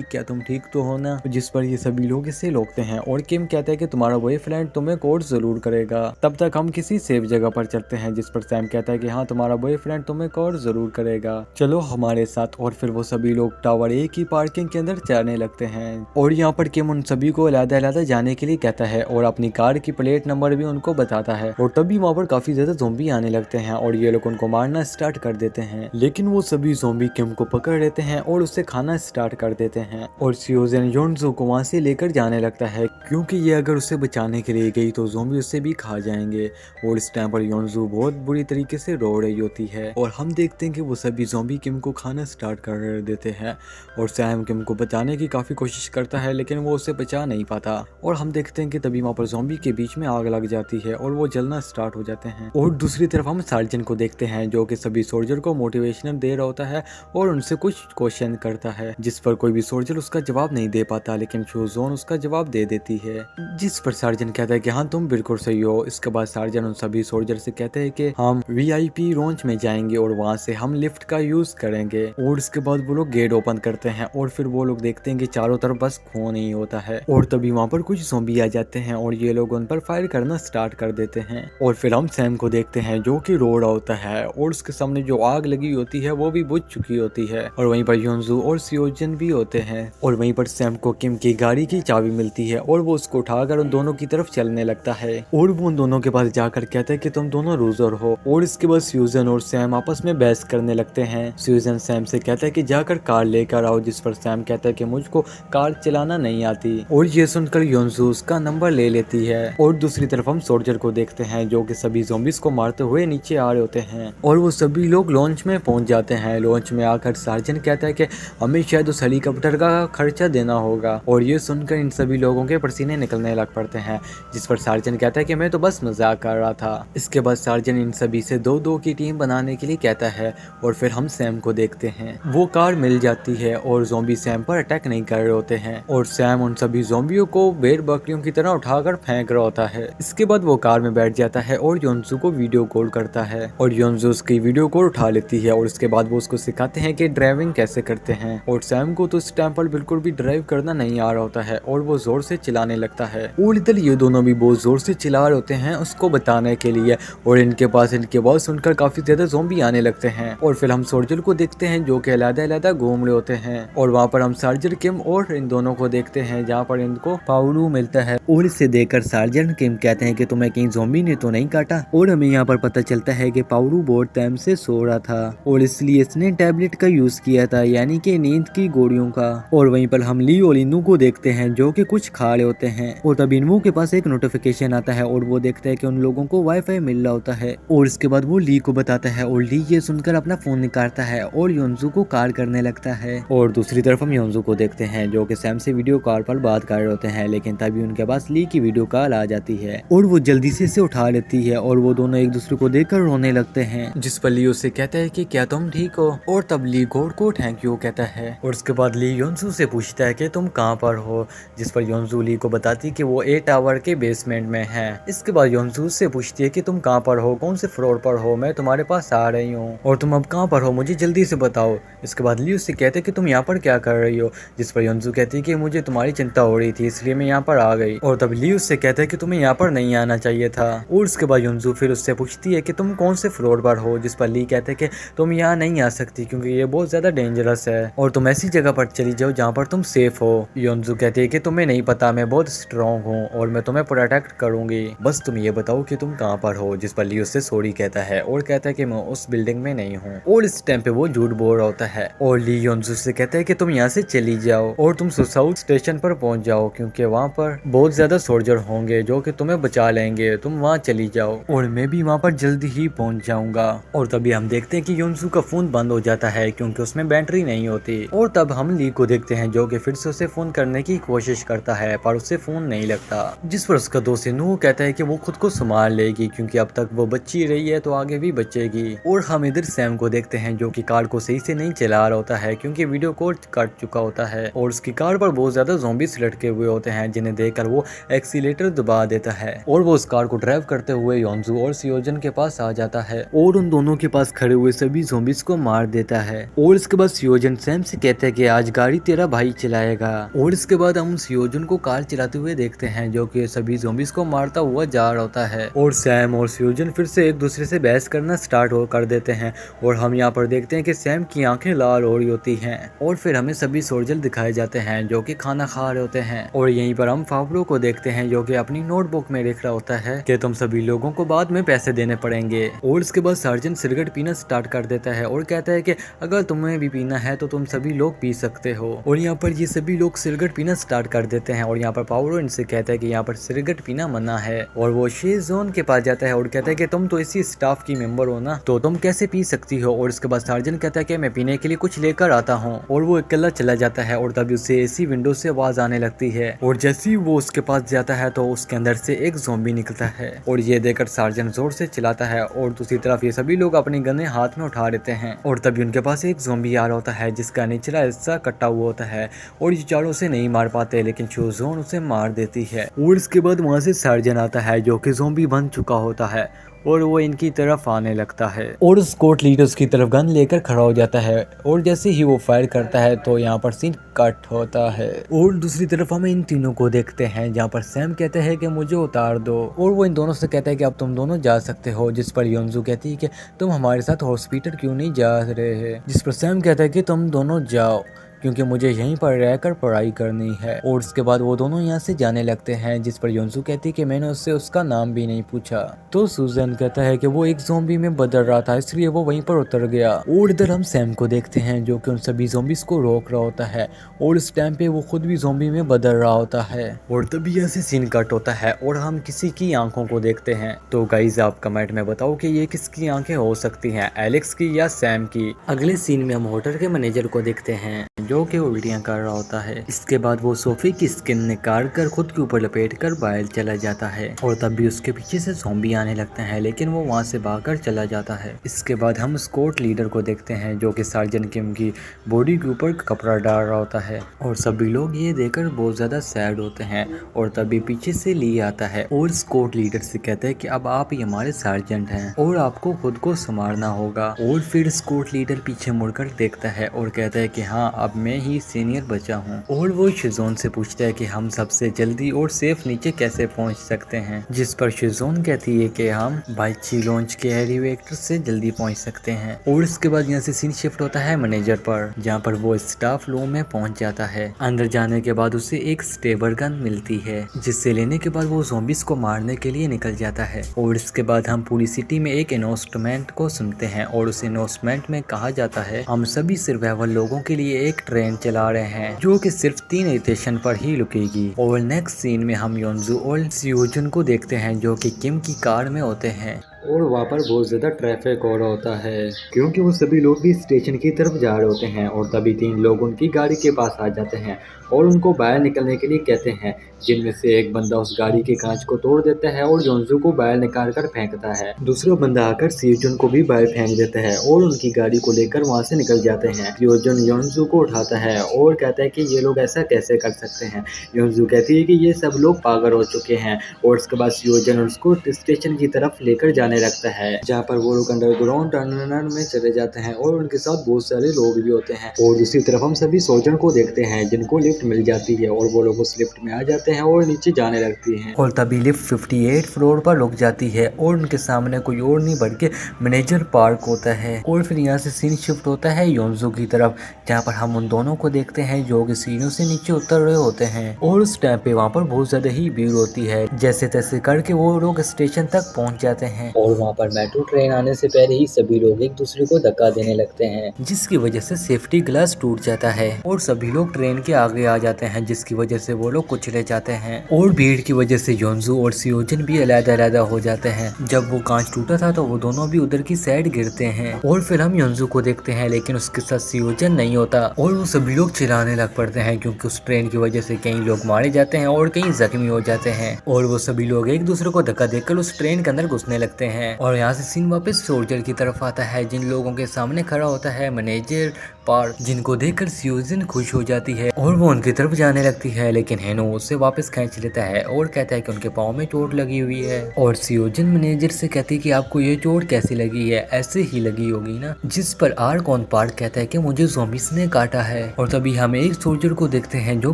क्या तुम ठीक तो हो ना। जिस पर ये सभी लोग इसे रोकते हैं और किम कहता है कि तुम्हारा बॉयफ्रेंड तुम्हें कोड जरूर करेगा, तब तक हम किसी सेफ जगह पर चलते हैं। जिस पर सैम कहता है कि हाँ तुम्हारा बॉयफ्रेंड तुम्हें कोड जरूर करेगा, चलो हमारे साथ। और फिर वो सभी लोग टावर ए की पार्किंग के अंदर चढ़ने लगते हैं और यहाँ पर किम उन सभी को अलग-अलग जाने के लिए कहता है और अपनी कार की प्लेट नंबर भी उनको बताता है। और तभी वहाँ पर काफी ज्यादा ज़ॉम्बी आने लगते हैं और ये लोग उनको मारना स्टार्ट कर देते हैं, लेकिन वो सभी ज़ॉम्बी किम को पकड़ लेते हैं और उससे खाना स्टार्ट कर देते हैं। और स्यूजन योनजू को वहाँ से लेकर जाने लगता है क्योंकि ये अगर उसे बचाने के लिए गई तो ज़ॉम्बी उससे भी खा जाएंगे। और इस टाइम पर योंजू बहुत बुरी तरीके से रो रही होती है और हम देखते हैं कि वो सभी ज़ॉम्बी किम को खाना स्टार्ट कर देते हैं और सैम किम को बचाने की काफ़ी कोशिश करता है लेकिन वो उसे बचा नहीं पाता और हम देखते हैं कि तभी वहाँ पर ज़ॉम्बी के बीच में आग लग जाती है और वो जलना स्टार्ट हो जाते हैं। और दूसरी तरफ हम सार्जन को देखते हैं जो कि सभी सोल्जर को मोटिवेशनल दे रहा होता है और उनसे कुछ क्वेश्चन करता है जिस पर कोई भी सोल्जर उसका जवाब नहीं दे पाता लेकिन फ्यूजोन उसका जवाब दे देती है, जिस पर सार्जन कहता है कि हाँ तुम बिल्कुल सही हो। इसके बाद सार्जन उन सभी सोल्जर से कहते हैं कि हम VIP लॉन्च में जाएंगे और वहाँ से हम लिफ्ट का यूज करेंगे और इसके बाद वो लोग गेट ओपन करते हैं और फिर वो लोग देखते हैं कि चारों तरफ बस खून ही होता है और तभी वहाँ पर कुछ ज़ॉम्बी आ जाते हैं और ये लोग उन पर फायर करना स्टार्ट कर देते हैं और फिर हम सैम को देखते हैं जो कि रो रहा होता है और उसके सामने जो आग लगी होती है वो भी बुझ चुकी होती है और वहीं पर योंजू और सियोजन भी होते हैं और वहीं पर सैम को किम की गाड़ी की चाबी मिलती है और वो उसको उठाकर उन दोनों की तरफ चलने लगता है और वो उन दोनों के पास जाकर कहता है कि तुम दोनों लूजर हो और इसके बाद स्यूजन और सैम आपस में बहस करने लगते हैं। स्यूजन सैम से कहता है कि जाकर कार लेकर आओ, जिस पर सैम कहता है कि मुझको कार चलाना नहीं आती और ये सुनकर योंजू उसका नंबर ले लेती है। और दूसरी तरफ हम सोल्जर को देखते हैं जो कि सभी ज़ॉम्बीज़ को मारते हुए नीचे आ रहे होते हैं और वो सभी लोग लॉन्च में पहुंच जाते हैं। लॉन्च में आकर सार्जन कहता है कि हमें शायद उस हेलीकॉप्टर का खर्चा देना होगा और ये सुनकर इन सभी लोगों के पसीने निकलने लग पड़ते हैं, जिस पर सार्जन कहता है कि मैं तो बस मजाक कर रहा था। इसके बाद सार्जन इन सभी से 2-2 की टीम बनाने के लिए कहता है और फिर हम सैम को देखते हैं वो कार मिल जाती है और ज़ॉम्बी सैम पर अटैक नहीं कर रहे होते हैं और सैम उन सभी ज़ॉम्बियों को भेड़ बकरियों की तरह उठाकर फेंक रहा होता है। इसके बाद वो कार में बैठ जाता है और योंजू को वीडियो कॉल करता है और योंजू उसकी वीडियो कॉल उठा लेती है और उसके बाद वो उसको सिखाते हैं कि ड्राइविंग कैसे करते हैं और सैम को तो इस टाइम पर बिल्कुल भी ड्राइव करना नहीं आ रहा होता है और वो जोर से चिल्लाने लगता है और इधर ये दोनों भी बहुत जोर से चिल्ला रहे होते हैं उसको बताने के लिए और इनके पास इनकी आवाज सुनकर काफी ज्यादा ज़ॉम्बी आने लगते हैं। और फिर हम सोल्जर को देखते हैं जो कि अलग-अलग घूम रहे होते हैं और वहाँ पर हम सार्जन किम और इन दोनों को देखते हैं जहाँ पर इनको पाउलू मिलता है और इसे देखकर सार्जन किम कहते हैं कि तुम्हें कहीं ज़ॉम्बी ने तो नहीं काटा और हमें यहाँ पर पता चलता है कि पाउलू बहुत टाइम से सो रहा था और इसलिए इसने टैबलेट का यूज किया था यानी कि नींद की गोलियों का। और वहीं पर हम ली और इनू को देखते हैं जो कि कुछ खा रहे होते हैं और तब इनू के पास एक नोटिफिकेशन आता है और वो देखता है कि उन लोगों को वाईफाई मिल रहा होता है और इसके बाद वो ली को बताता है और ली ये सुनकर अपना फोन निकालता है और योंजू को कॉल करने लगता है। और दूसरी तरफ हम योंजू को देखते हैं जो कि सैम से वीडियो कॉल पर बात कर रहे होते हैं लेकिन तभी उनके पास ली की वीडियो कॉल आ जाती है और वो जल्दी से इसे उठा लेती है और वो दोनों एक दूसरे को देखकर रोने लगते हैं, जिस पर ली उससे कहता है कि क्या तुम ठीक हो और तब ली गॉड को थैंक यू कहता है और उसके बाद ली योंजू से पूछता है कि तुम कहाँ पर हो, जिस पर योंजू ली को बताती कि वो 8 टावर के बेसमेंट में है। इसके बाद योंजू से पूछती है कि तुम कहाँ पर हो, कौन से फ्लोर पर हो, मैं तुम्हारे पास आ रही हूँ और तुम अब कहाँ पर हो मुझे जल्दी से बताओ। इसके बाद ली उससे कहते कि तुम यहाँ पर क्या कर रही हो, जिस पर योंजू कहती है कि मुझे तुम्हारी चिंता हो रही थी इसलिए मैं यहाँ पर आ गई और तब ली उससे कहता है कि तुम्हें यहाँ पर नहीं आना चाहिए था। और उसके बाद योंजू फिर उससे पूछती है कि तुम कौन से फ्लोर पर हो, जिस पर ली कहते हैं कि तुम यहाँ नहीं आ सकती क्योंकि ये बहुत ज्यादा डेंजरस है और तुम ऐसी जगह पर चली जाओ जहाँ पर तुम सेफ हो। योंजू कहती है कि तुम्हें नहीं पता मैं बहुत स्ट्रॉन्ग हूँ और मैं तुम्हें प्रोटेक्ट करूंगी, बस तुम ये बताओ कि तुम कहाँ पर हो, जिस पर ली उससे सॉरी कहता है और कहता है कि मैं उस बिल्डिंग में नहीं हूँ। और इस टाइम पे वो झूठ बोल रहा होता है और ली योंजू से कहता है कि तुम यहाँ से चली जाओ और तुम साउथ स्टेशन पर पहुंच जाओ क्योंकि वहाँ पर बहुत ज्यादा सोल्जर होंगे जो कि तुम्हें बचा लेंगे, तुम वहाँ चली जाओ और मैं भी वहाँ पर जल्दी ही पहुंच जाऊंगा। और तभी हम देखते हैं कि योंजू का फोन बंद हो जाता है क्योंकि उसमें बैटरी नहीं होती और तब हम ली को देखते हैं जो कि फिर से उसे फोन करने की कोशिश करता है पर उससे फोन नहीं लगता, जिस पर उसका दोस्त नू कहता है कि वो खुद को संभाल लेगी क्योंकि अब तक वो बच्ची रही है तो आगे भी बचेगी। और हम इधर सैम को देखते हैं जो कि कार को सही से नहीं चला रहा होता है क्योंकि वीडियो कॉल कट चुका होता है और उसकी कार पर बहुत ज्यादा ज़ॉम्बीज़ लटके हुए होते हैं जिन्हें देखकर वो एक्सीलेटर दबा देता है और वो उस कार को ड्राइव करते हुए योंजू और सियोजन के पास आ जाता है और उन दोनों के पास खड़े हुए सभी ज़ॉम्बीज़ को मार देता है। और इसके बाद सियोजन सैम से कहता है कि आज गाड़ी तेरा भाई चलाएगा और इसके बाद हम सियोजन को कार चलाते हुए देखते हैं जो कि सभी ज़ॉम्बीज़ को मारता हुआ जा रहा होता है और सैम और सियोजन फिर से एक दूसरे से बहस करना स्टार्ट कर देते हैं और हम यहाँ पर देखते हैं कि सैम की आंखें लाल हो रही होती हैं और फिर हमें सभी सोल्जर दिखाए जाते हैं जो कि खाना खा रहे होते हैं और यहीं पर हम फावड़ो को देखते हैं जो कि अपनी नोटबुक में लिख रहा होता है कि तुम सभी लोगों को बाद में पैसे देने पड़ेंगे। और इसके बाद सार्जन सिगरेट पीना स्टार्ट कर देता है और कहता है कि अगर तुम्हें भी पीना है तो तुम सभी लोग पी सकते हो और यहाँ पर ये सभी लोग सिगरेट पीना स्टार्ट कर देते हैं और यहाँ पर पावरो इनसे कहता है कि यहाँ पर सिगरेट पीना मना है और वो 6 शिजोन के पास जाता है और कहता है कि तुम तो इसी स्टाफ की मेंबर हो ना, तो तुम कैसे पी सकती हो। और उसके बाद सार्जन कहता है कि मैं पीने के लिए कुछ लेकर आता हूँ, और वो अकेला चला जाता है। और तभी उसे एसी विंडो से आवाज आने लगती है, और जैसे ही वो उसके पास जाता है तो उसके अंदर से एक ज़ॉम्बी निकलता है, और ये देखकर सार्जन जोर से चिल्लाता है। और दूसरी तरफ ये सभी लोग अपनी गन्ने हाथ में उठा लेते हैं, और तभी उनके पास एक ज़ॉम्बी आ रहा होता है जिसका निचला हिस्सा कटा हुआ होता है, और ये चारों से नहीं मार पाते, लेकिन शिजोन उसे मार देती है। और इसके बाद वहाँ से सार्जन आता है जो कि ज़ॉम्बी बन चुका होता है, और वो इनकी तरफ आने लगता है, और स्क्वाड लीडर उसकी तरफ गन लेकर खड़ा हो जाता है। और जैसे ही वो फायर करता है तो यहाँ पर सीन कट होता है, और दूसरी तरफ हम इन तीनों को देखते हैं जहाँ पर सैम कहते हैं कि मुझे उतार दो, और वो इन दोनों से कहता है कि अब तुम दोनों जा सकते हो। जिस पर योंजू कहती है कि तुम हमारे साथ हॉस्पिटल क्यों नहीं जा रहे हैं, जिस पर सैम कहता है कि तुम दोनों जाओ क्योंकि मुझे यहीं पर रहकर पढ़ाई करनी है। और उसके बाद वो दोनों यहाँ से जाने लगते हैं, जिस पर योंजू कहती है कि मैंने उससे उसका नाम भी नहीं पूछा। तो सुजैन कहता है कि वो एक ज़ॉम्बी में बदल रहा था इसलिए वो वहीं पर उतर गया। और इधर हम सैम को देखते हैं जो कि उन सभी ज़ॉम्बीज को रोक रहा होता है, और इस टाइम पे वो खुद भी ज़ॉम्बी में बदल रहा होता है। और तभी ऐसे सीन कट होता है और हम किसी की आंखों को देखते हैं। तो गाइज आप कमेंट में बताओ कि ये किसकी आंखें हो सकती हैं, एलेक्स की या सैम की। अगले सीन में हम होटल के मैनेजर को देखते हैं जो कि उल्टियां कर रहा होता है। इसके बाद वो सोफी की स्किन निकाल कर खुद के ऊपर लपेट कर बाहर चला जाता है, और तब भी उसके पीछे से ज़ॉम्बी आने लगते हैं, लेकिन वो वहां से भागकर चला जाता है। इसके बाद हम स्क्वाड लीडर को देखते हैं जो कि सार्जन किम की बॉडी के ऊपर कपड़ा डाल रहा होता है, और सभी लोग ये देखकर बहुत ज्यादा सैड होते हैं। और तभी पीछे से ली आता है और स्क्वाड लीडर से कहता है कि अब आप ही हमारे सार्जेंट हैं और आपको खुद को संभालना होगा। और फिर स्क्वाड लीडर पीछे मुड़कर देखता है और कहता है कि हाँ, अब मैं ही सीनियर बचा हूँ। और वो शिजोन से पूछता है कि हम सबसे जल्दी और सेफ नीचे कैसे पहुँच सकते हैं, जिस पर शिजोन कहती है कि हम बाई ची लॉन्च के एलिवेटर से जल्दी पहुँच सकते हैं। और इसके बाद यहाँ से सीन शिफ्ट होता है मैनेजर पर, जहाँ पर वो स्टाफ रूम में पहुँच जाता है। अंदर जाने के बाद उसे एक स्टेबल गन मिलती है, जिससे लेने के बाद वो ज़ॉम्बीज को मारने के लिए निकल जाता है। और इसके बाद हम पूरी सिटी में एक अनाउंसमेंट को सुनते हैं, और उस अनाउंसमेंट में कहा जाता है हम सभी सर्वाइवल लोगों के लिए एक ट्रेन चला रहे हैं जो कि सिर्फ 3 स्टेशन पर ही रुकेगी। और नेक्स्ट सीन में हम योंजू और सियोजुन को देखते हैं जो कि किम की कार में होते हैं, और वहाँ पर बहुत ज़्यादा ट्रैफिक हो रहा होता है क्योंकि वो सभी लोग भी स्टेशन की तरफ जा रहे होते हैं। और तभी 3 लोग उनकी गाड़ी के पास आ जाते हैं और उनको बाहर निकलने के लिए कहते हैं, जिनमें से एक बंदा उस गाड़ी के कांच को तोड़ देता है और योंजू को बाहर निकाल कर फेंकता है। दूसरा बंदा आकर सियोजुन को भी बाहर फेंक देता है और उनकी गाड़ी को लेकर वहाँ से निकल जाते हैं। सियोजुन योंजू को उठाता है और कहता है कि ये लोग ऐसा कैसे कर सकते हैं। योंजू कहती है कि ये सब लोग पागल हो चुके हैं। और उसके बाद सियोजुन उसको स्टेशन की तरफ लेकर जाने लगता है, जहाँ पर वो लोग अंडरग्राउंड टनल में चले जाते हैं और उनके साथ बहुत सारे लोग भी होते हैं। और दूसरी तरफ हम सभी सोल्जर को देखते हैं जिनको लिफ्ट मिल जाती है, और वो लोग उस लिफ्ट में आ जाते हैं और नीचे जाने लगती हैं। और तभी लिफ्ट 58 फ्लोर पर रुक जाती है और उनके सामने कोई और नहीं बल्कि मैनेजर पार्क होता है। और फिर यहाँ से सीन शिफ्ट होता है योंजू की तरफ, जहाँ पर हम उन दोनों को देखते हैं जो कि सीढ़ियों से नीचे उतर रहे होते हैं। और उस टाइम पे वहाँ पर बहुत ज्यादा ही भीड़ होती है। जैसे तैसे करके वो लोग स्टेशन तक पहुँच जाते हैं, और वहाँ पर मेट्रो ट्रेन आने से पहले ही सभी लोग एक दूसरे को धक्का देने लगते हैं, जिसकी वजह से सेफ्टी ग्लास टूट जाता है और सभी लोग ट्रेन के आगे आ जाते हैं, जिसकी वजह से वो लोग कुचले जाते हैं। और भीड़ की वजह से योंजू और सियोजन भी अलग-अलग हो जाते हैं। जब वो कांच टूटा था तो वो दोनों भी उधर की साइड गिरते हैं। और फिर हम योंजू को देखते हैं, लेकिन उसके साथ सियोजन नहीं होता, और वो सभी लोग चिल्लाने लग पड़ते हैं क्योंकि उस ट्रेन की वजह से कई लोग मारे जाते हैं और कई जख्मी हो जाते हैं। और वो सभी लोग एक दूसरे को धक्का देकर उस ट्रेन के अंदर घुसने लगते हैं। और यहाँ से सीन वापस सोल्जर की तरफ आता है, जिन लोगों के सामने खड़ा होता है मैनेजर पार्क, जिनको देखकर सियोजन खुश हो जाती है और वो उनकी तरफ जाने लगती है, लेकिन हेनो उससे वापस खींच लेता है और कहता है कि उनके पाँव में चोट लगी हुई है। और सियोजन मैनेजर से कहती है कि आपको ये चोट कैसी लगी है, ऐसे ही लगी होगी ना, जिस पर आर्कॉन पार्क कहता है कि मुझे ज़ॉम्बीज़ ने काटा है। और तभी हम एक सोल्जर को देखते हैं जो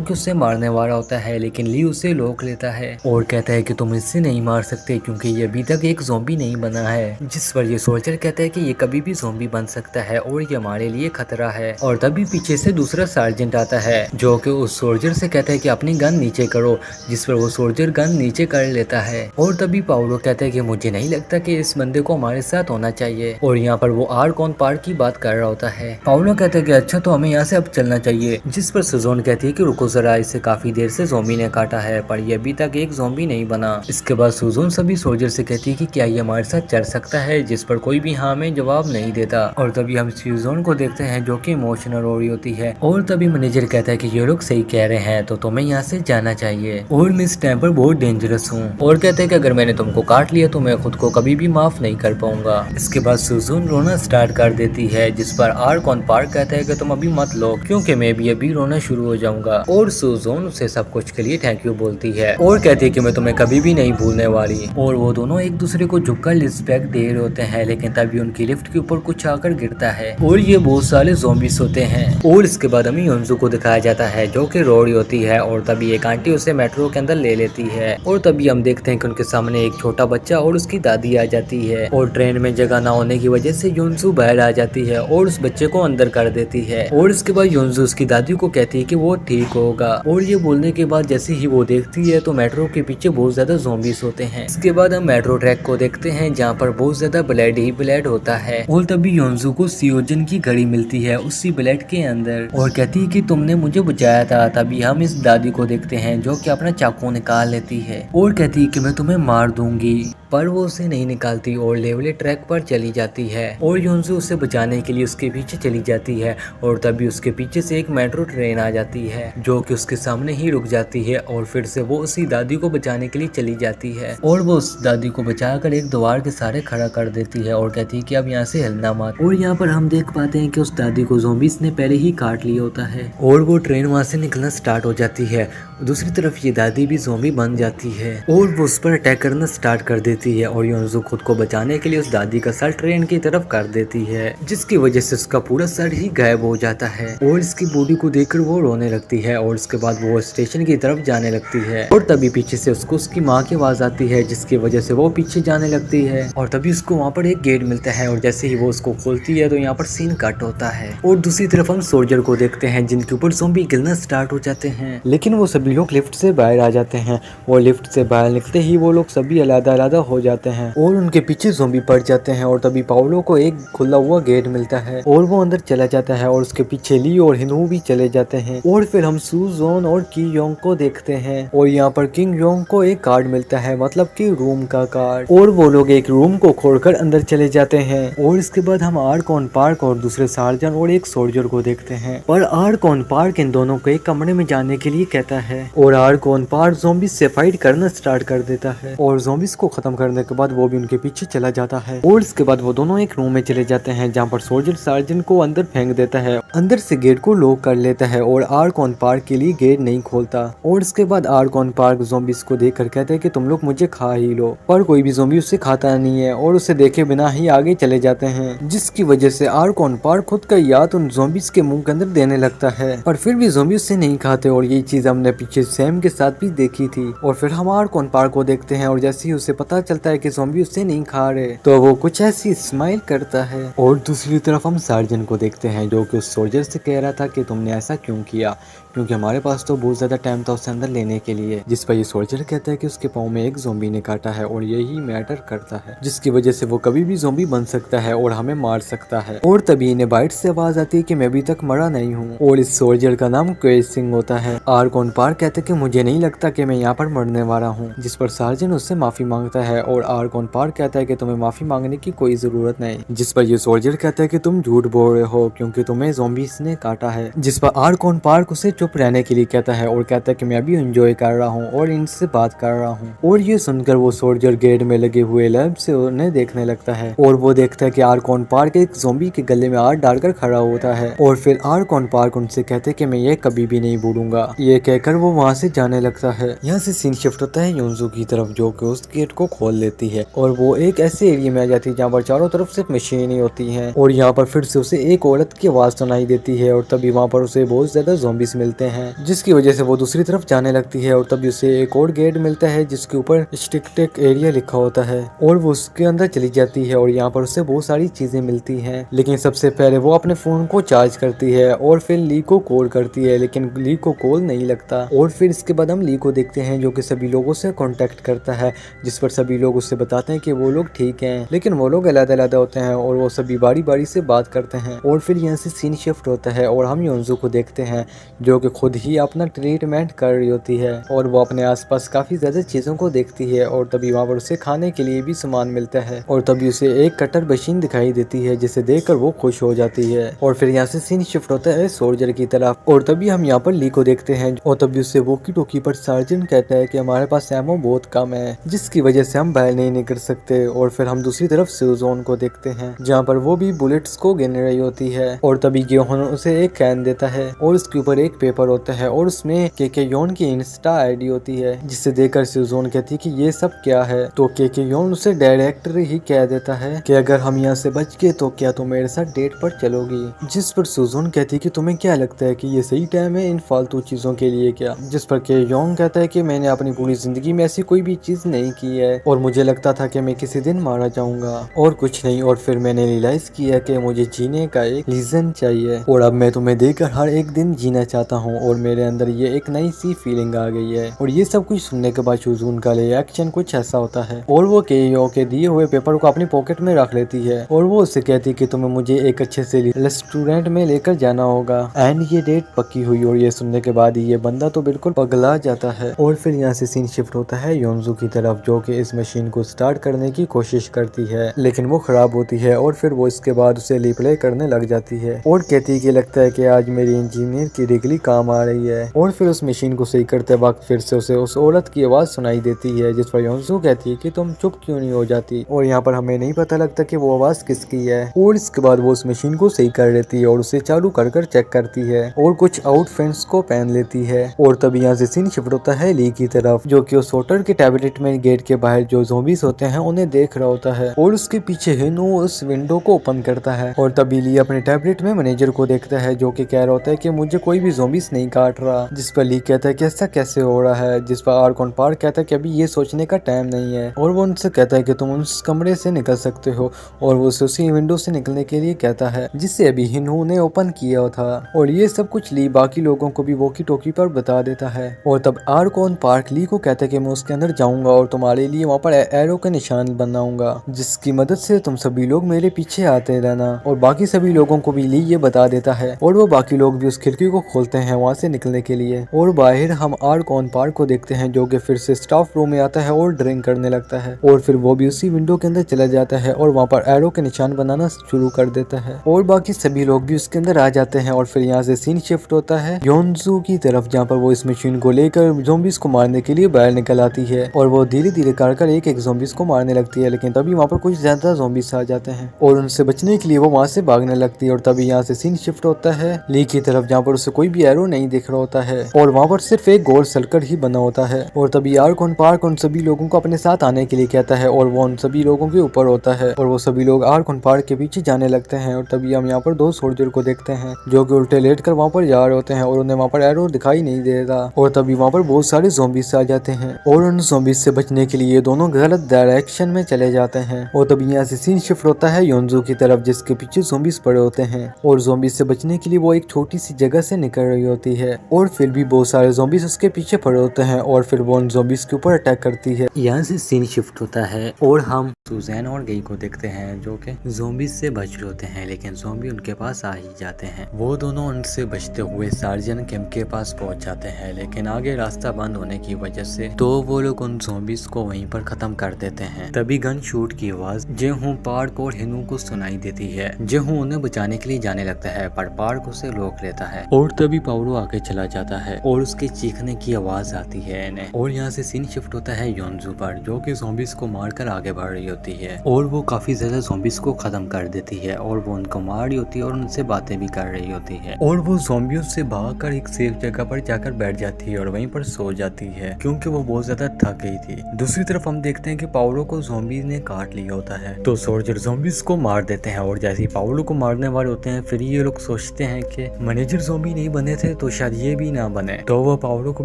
कि उससे मारने वाला होता है, लेकिन ली उसे रोक लेता है और कहता है कि तुम इससे नहीं मार सकते क्योंकि ये अभी तक एक ज़ॉम्बी नहीं बना है। जिस पर ये सोल्जर कहता है कि ये कभी भी ज़ॉम्बी बन सकता है और ये हमारे लिए खतरा है। और तभी पीछे से दूसरा सार्जेंट आता है जो कि उस सोल्जर से कहता है कि अपनी गन नीचे करो, जिस पर वो सोल्जर गन नीचे कर लेता है। और तभी पाउलो कहता है कि मुझे नहीं लगता कि इस बंदे को हमारे साथ होना चाहिए। और यहाँ पर वो आर्कॉन पार्क की बात कर रहा होता है। पाउलो कहता है कि अच्छा तो हमें यहाँ से अब चलना चाहिए, जिस पर सुजोन कहती है कि रुको जरा, इसे काफी देर से ज़ॉम्बी ने काटा है पर ये अभी तक एक ज़ॉम्बी नहीं बना। इसके बाद सुजोन सभी सोल्जर से कहती है कि क्या ये हमारे साथ चल सकता है, जिस पर कोई भी हाँ में जवाब नहीं देता। और तभी हम सुजोन को देखते हैं जो कि इमोशनल हो रही होती है। और तभी मैनेजर कहता है कि ये लोग सही कह रहे हैं तो तुम्हें यहाँ से जाना चाहिए और मैं इस टाइम पर बहुत डेंजरस हूँ। और कहते हैं कि अगर मैंने तुमको काट लिया तो मैं खुद को कभी भी माफ नहीं कर पाऊंगा। इसके बाद सुजोन रोना स्टार्ट कर देती है, जिस पर आर्कॉन पार्क कहता है कि तुम अभी मत लो क्योंकि मैं भी अभी रोना शुरू हो जाऊंगा। और सुजोन उसे सब कुछ के लिए थैंक यू बोलती है और कहती है कि मैं तुम्हें कभी भी नहीं भूलने वाली। और वो दोनों एक दूसरे को झुककर रिस्पेक्ट दे रहे होते हैं, लेकिन तभी उनकी लिफ्ट के ऊपर कुछ आकर गिरता है और ये बहुत सारे ज़ॉम्बीज होते हैं। और इसके बाद हमें योंजू को दिखाया जाता है जो कि रो रही होती है। और तभी एक आंटी उसे मेट्रो के अंदर ले लेती है। और तभी हम देखते हैं कि उनके सामने एक छोटा बच्चा और उसकी दादी आ जाती है। और ट्रेन में जगह ना होने की वजह से योंजू बाहर आ जाती है और उस बच्चे को अंदर कर देती है। और इसके बाद योंजू उसकी दादी को कहती है कि वो ठीक होगा। और ये बोलने के बाद जैसे ही वो देखती है तो मेट्रो के पीछे बहुत ज्यादा ज़ॉम्बीज होते हैं। इसके बाद हम मेट्रो ट्रैक को देखते हैं जहाँ पर बहुत ज्यादा ब्लड ही ब्लड होता है। और तभी योंजू को सियोजन की घड़ी मिलती है उसी ब्लड के अंदर और कहती है कि तुमने मुझे बचाया था। तभी हम इस दादी को देखते हैं जो कि अपना चाकू निकाल लेती है और कहती है कि मैं तुम्हें मार दूंगी, पर वो उसे नहीं निकालती और लेवले ट्रैक पर चली जाती है। और योंजू उसे बचाने के लिए उसके पीछे चली जाती है। और तभी उसके पीछे से एक मेट्रो ट्रेन आ जाती है जो कि उसके सामने ही रुक जाती है। और फिर से वो उसी दादी को बचाने के लिए चली जाती है और वो उस दादी को बचाकर एक दीवार के सहारे खड़ा कर देती है और कहती है कि अब यहाँ से हिलना मत। और यहाँ पर हम देख पाते हैं कि उस दादी को ज़ॉम्बीज़ ने पहले ही काट लिया होता है और वो ट्रेन वहाँ से निकलना स्टार्ट हो जाती है। दूसरी तरफ ये दादी भी ज़ॉम्बी बन जाती है और वो उस पर अटैक करना स्टार्ट कर देती है। और योंजू खुद को बचाने के लिए उस दादी का सर ट्रेन की तरफ कर देती है, जिसकी वजह से उसका पूरा सर ही गायब हो जाता है और इसकी बॉडी को देखकर वो रोने लगती है। और उसके बाद वो स्टेशन की तरफ जाने लगती है और तभी पीछे से उसको उसकी माँ की आवाज आती है, जिसकी वजह से वो पीछे जाने लगती है। और तभी उसको वहाँ पर एक गेट मिलता है और जैसे ही वो उसको खोलती है तो यहाँ पर सीन कट होता है। और दूसरी तरफ हम सोल्जर को देखते हैं जिनके ऊपर ज़ॉम्बी गिरना स्टार्ट हो जाते हैं, लेकिन वो सभी लोग लिफ्ट से बाहर आ जाते हैं और लिफ्ट से बाहर निकलते ही वो लोग सभी अलग-अलग हो जाते हैं और उनके पीछे ज़ॉम्बी पड़ जाते हैं। और तभी पाउलो को एक खुला हुआ गेट मिलता है और वो अंदर चला जाता है और उसके पीछे ली और हिनू भी चले जाते हैं। और फिर हम सुजोन और की योंग को देखते हैं और यहाँ पर किंग योंग को एक कार्ड मिलता है, मतलब कि रूम का कार्ड, और वो लोग एक रूम को खोलकर अंदर चले जाते हैं। और इसके बाद हम आर्कॉन पार्क और दूसरे सार्जन और एक सोल्जर को देखते हैं, पर आर्कॉन पार्क इन दोनों को एक कमरे में जाने के लिए कहता है और आर्कॉन पार्क ज़ॉम्बीज से फाइट करना स्टार्ट कर देता है और ज़ॉम्बीज को खत्म करने के बाद वो भी उनके पीछे चला जाता है। और इसके बाद वो दोनों एक रूम में चले जाते हैं जहाँ पर सोल्जर सार्जन को अंदर फेंक देता है, अंदर से गेट को लॉक कर लेता है और आर्कॉन पार्क के लिए गेट नहीं खोलता। और इसके बाद आर्कॉन पार्क ज़ॉम्बीज को देखकर कहते हैं कि तुम लोग मुझे खा ही लो, पर कोई भी ज़ॉम्बी उसे खाता नहीं है और उसे देखे बिना ही आगे चले जाते हैं, जिसकी वजह से आर्कॉन पार्क खुद का याद उन ज़ॉम्बीज के मुंह के अंदर देने लगता है, पर फिर भी ज़ॉम्बी उसे नहीं खाते। और यही चीज हमने पीछे सैम के साथ भी देखी थी। और फिर हम आर्कॉन पार्क को देखते हैं और जैसे ही उसे पता चलता है कि ज़ॉम्बी उसे नहीं खा रहे तो वो कुछ ऐसी स्माइल करता है। और दूसरी तरफ हम सार्जन को देखते हैं जो कि उस सोल्जर से कह रहा था कि तुमने ऐसा क्यों किया, क्योंकि हमारे पास तो बहुत ज्यादा टाइम था उसे अंदर लेने के लिए। जिस पर ये सोल्जर कहता है कि उसके पाँव में एक ज़ॉम्बी ने काटा है और यही मैटर करता है, जिसकी वजह से वो कभी भी ज़ॉम्बी बन सकता है और हमें मार सकता है। और तभी इन्हें बाइट से आवाज आती है कि मैं अभी तक मरा नहीं हूँ और इस सोल्जर का नाम क्वेज सिंह होता है। आर्कॉन पार्क कहते हैं कि मुझे नहीं लगता कि मैं यहाँ पर मरने वाला हूँ, जिस पर सार्जन उससे माफी मांगता है और आर्कॉन पार्क कहता है कि तुम्हें माफी मांगने की कोई जरूरत नहीं, जिस पर ये सोल्जर कहता है कि तुम झूठ बोल रहे हो क्योंकि तुम्हें ज़ॉम्बीज़ ने काटा है, जिस पर आर्कॉन पार्क उसे चुप रहने के लिए कहता है और कहता है कि मैं अभी एंजॉय कर रहा हूँ और इनसे बात कर रहा हूँ। और ये सुनकर वो सोल्जर गेट में लगे हुए लैंप से उन्हें देखने लगता है और वो देखता है कि आर्कॉन पार्क एक ज़ॉम्बी के गले में हाथ डालकर खड़ा होता है। और फिर आर्कॉन पार्क उनसे कहते हैं कि मैं ये कभी भी नहीं भूलूंगा। ये कहकर वो वहाँ से जाने लगता है। यहाँ से सीन शिफ्ट होता है योंजू की तरफ जो कि उस गेट को खोल लेती है और वो एक ऐसे एरिया में आ जाती है जहाँ पर चारों तरफ सिर्फ मशीन ही होती हैं और यहाँ पर फिर से उसे एक औरत की आवाज सुनाई देती है और तभी वहाँ पर उसे बहुत ज्यादा ज़ॉम्बीज़ मिलते हैं जिसकी वजह से वो दूसरी तरफ जाने लगती है और तभी उसे एक और गेट मिलता है जिसके ऊपर स्टिक एरिया लिखा होता है और वो उसके अंदर चली जाती है और यहाँ पर उसे बहुत सारी चीजें मिलती हैं। लेकिन सबसे पहले वो अपने फोन को चार्ज करती है और फिर ली को कॉल करती है, लेकिन ली को कॉल नहीं लगता और फिर इसके बाद हम ली को देखते हैं जो कि सभी लोगों से कांटेक्ट करता है, जिस पर सभी लोग उससे बताते हैं कि वो लोग ठीक हैं, लेकिन वो लोग अलग-अलग होते हैं और वो सभी बारी बारी से बात करते हैं। और फिर यहाँ से सीन शिफ्ट होता है और हम योंजू को देखते हैं जो कि खुद ही अपना ट्रीटमेंट कर रही होती है और वो अपने आसपास काफी ज्यादा चीजों को देखती है और तभी वहाँ पर उसे खाने के लिए भी सामान मिलता है और तभी उसे एक कटर मशीन दिखाई देती है जिसे देखकर वो खुश हो जाती है। और फिर यहाँ से सीन शिफ्ट होता है सोल्जर की तरफ और तभी हम यहाँ पर ली को देखते हैं और तभी उससे वोकी टोकी पर सार्जेंट कहता है कि हमारे पास एमो बहुत कम है जिसकी वजह से हम बाहर नहीं निकल सकते। और फिर हम दूसरी तरफ सुजोन को देखते हैं जहाँ पर वो भी बुलेट्स को गिन रही होती है और तभी ग्योहन उसे एक कैन देता है और उसके ऊपर एक पेपर होता है और उसमें के योन की इंस्टा आईडी होती है जिसे देखकर सुजोन कहती है कि ये सब क्या है। तो के योन उसे डायरेक्टर ही कह देता है कि अगर हम यहाँ से बच गए तो क्या तुम मेरे साथ डेट पर चलोगी, जिस पर सुजोन कहती है कि तुम्हें क्या लगता है कि ये सही टाइम है इन फालतू चीजों के लिए क्या, जिस पर के योन कहता है कि मैंने अपनी पूरी जिंदगी में ऐसी कोई भी चीज नहीं की है और मुझे लगता था कि मैं किसी दिन मारा जाऊंगा और कुछ नहीं, और फिर मैंने रियलाइज किया कि मुझे जीने का एक रीजन चाहिए और अब मैं तुम्हें देखकर हर एक दिन जीना चाहता हूँ और मेरे अंदर ये एक नई सी फीलिंग आ गई है। और ये सब कुछ सुनने के बाद सुजोन का रिएक्शन कुछ ऐसा होता है और वो केयो के दिए हुए पेपर को अपनी पॉकेट में रख लेती है और वो उससे कहती है कि तुम्हें मुझे एक अच्छे से रेस्टोरेंट में लेकर जाना होगा एंड ये डेट पक्की हुई। और ये सुनने के बाद ये बंदा तो बिल्कुल पगला जाता है। और फिर यहाँ से सीन शिफ्ट होता है योंजू की तरफ जो कि इस मशीन को स्टार्ट करने की कोशिश करती है लेकिन वो खराब होती है और फिर वो इसके बाद उसे रिप्ले करने लग जाती है और कहती है कि लगता है कि आज मेरी इंजीनियर की डिग्री काम आ रही है। और फिर उस मशीन को सही करते वक्त फिर से उसे उस औरत की आवाज सुनाई देती है जिस पर योंजू कहती है कि तुम चुप क्यों नहीं हो जाती, और यहाँ पर हमें नहीं पता लगता कि वो आवाज किसकी है। और इसके बाद वो उस मशीन को सही कर लेती है और उसे चालू कर कर चेक करती है और कुछ आउटफिट्स को पहन लेती है। और तब यहाँ से सीन शिफ्ट होता है ली की तरफ जो कि उस होटल के टैबलेट में गेट के बाहर जो ज़ॉम्बीज होते हैं उन्हें देख रहा होता है और उसके पीछे हिनो उस विंडो को ओपन करता है और तभी ली अपने टैबलेट में मैनेजर को देखता है जो कि कह रहा होता है कि मुझे कोई भी ज़ॉम्बीज नहीं काट रहा, जिस पर ली कहता है कि ऐसा कैसे हो रहा है, जिस पर आर्कॉन पार्क कहता है कि अभी ये सोचने का टाइम नहीं है और वो उनसे कहता है कि तुम उस कमरे से निकल सकते हो और वो उसी विंडो से निकलने के लिए कहता है जिससे अभी हिनो ने ओपन किया था। और ये सब कुछ ली बाकी लोगों को भी वॉकी टॉकी पर बता देता है और तब आर्कॉन पार्क ली को कहता है कि मैं उसके अंदर जाऊंगा और तुम्हारे लिए वहाँ पर एरो का निशान बनाऊंगा जिसकी मदद से तुम सभी लोग मेरे पीछे आते रहना। और बाकी सभी लोगों को भी ली ये बता देता है और वो बाकी लोग भी उस खिड़की को खोलते हैं वहाँ से निकलने के लिए। और बाहर हम आर्कॉन पार्क को देखते हैं जो कि फिर से स्टाफ रूम में आता है और ड्रिंक करने लगता है और फिर वो भी उसी विंडो के अंदर चला जाता है और वहाँ पर एरो के निशान बनाना शुरू कर देता है और बाकी सभी लोग भी उसके अंदर आ जाते हैं। और फिर यहाँ से सीन शिफ्ट होता है योंजू की तरफ जहाँ पर वो इस मशीन को लेकर ज़ॉम्बीज को मारने के लिए बाहर निकल आती है और वो धीरे धीरे कर एक एक ज़ॉम्बीज को मारने लगती है, लेकिन तभी वहाँ पर कुछ ज्यादा ज़ॉम्बीज आ जाते हैं और उनसे बचने के लिए वो वहाँ से भागने लगती है। और तभी यहाँ से सीन शिफ्ट होता है ली की तरफ जहाँ पर उसे कोई भी एरो नहीं दिख रहा होता है और वहाँ पर सिर्फ एक गोल सर्कल ही बना होता है। और तभी आर्कॉन पार्क उन सभी लोगों को अपने साथ आने के लिए कहता है और वो उन सभी लोगों के ऊपर होता है और वो सभी लोग आर्कॉन पार्क के पीछे जाने लगते हैं। और तभी हम यहाँ पर दो सोल्जर को देखते हैं जो कि उल्टे लेट कर वहाँ पर जा रहे होते हैं और उन्हें वहाँ पर एरो दिखाई नहीं देता और तभी वहाँ पर बहुत सारे ज़ॉम्बीज आ जाते हैं और उन ज़ॉम्बीज से बचने के लिए दोनों गलत डायरेक्शन में चले जाते हैं। और तभी यहाँ से सीन शिफ्ट होता है योंजू की तरफ जिसके पीछे ज़ॉम्बीज पड़े होते हैं और ज़ॉम्बीज से बचने के लिए वो एक छोटी सी जगह से निकल रही होती है और फिर भी बहुत सारे ज़ॉम्बीज उसके पीछे पड़े होते हैं और फिर वो उन ज़ॉम्बीज के ऊपर अटैक करती है। यहाँ से सीन शिफ्ट होता है और हम सुजैन और गई को देखते हैं जो कि ज़ॉम्बीज से बच रहे होते हैं लेकिन ज़ॉम्बी उनके पास आ ही जाते हैं। वो दोनों उनसे बचते हुए सार्जन कैंप के पास पहुंच जाते हैं लेकिन आगे रास्ता बंद होने की वजह से तो वो लोग उन ज़ॉम्बीज को वहीं पर खत्म कर देते हैं। तभी गन शूट की आवाज जेहू पार्क और हिनू को सुनाई देती है। जेहू उन्हें बचाने के लिए जाने लगता है पर पार्क उसे रोक लेता है और तभी पावरो आगे चला जाता है और उसके चीखने की आवाज आती है इन्हें। और यहाँ से सीन शिफ्ट होता है योंजू पर जो कि ज़ॉम्बीज को मारकर आगे बढ़ रही होती है और वो काफी ज्यादा ज़ॉम्बीज को खत्म कर देती है और वो उनको मार रही होती है और उनसे बातें भी कर रही होती है और वो ज़ॉम्बियों से भागकर एक सेफ जगह पर जाकर बैठ जाती है और वहीं पर सो जाती है क्योंकि वो बहुत ज्यादा थक गई थी। दूसरी तरफ हम हम देखते हैं कि पाउलो को ज़ॉम्बी ने काट लिया होता है। तो सोल्जर ज़ॉम्बीज को मार देते हैं और जैसे ही पाउलो को मारने वाले होते हैं फिर ये लोग सोचते हैं कि मैनेजर ज़ॉम्बी नहीं बने थे तो शायद ये भी ना बने। तो वो पाउलो को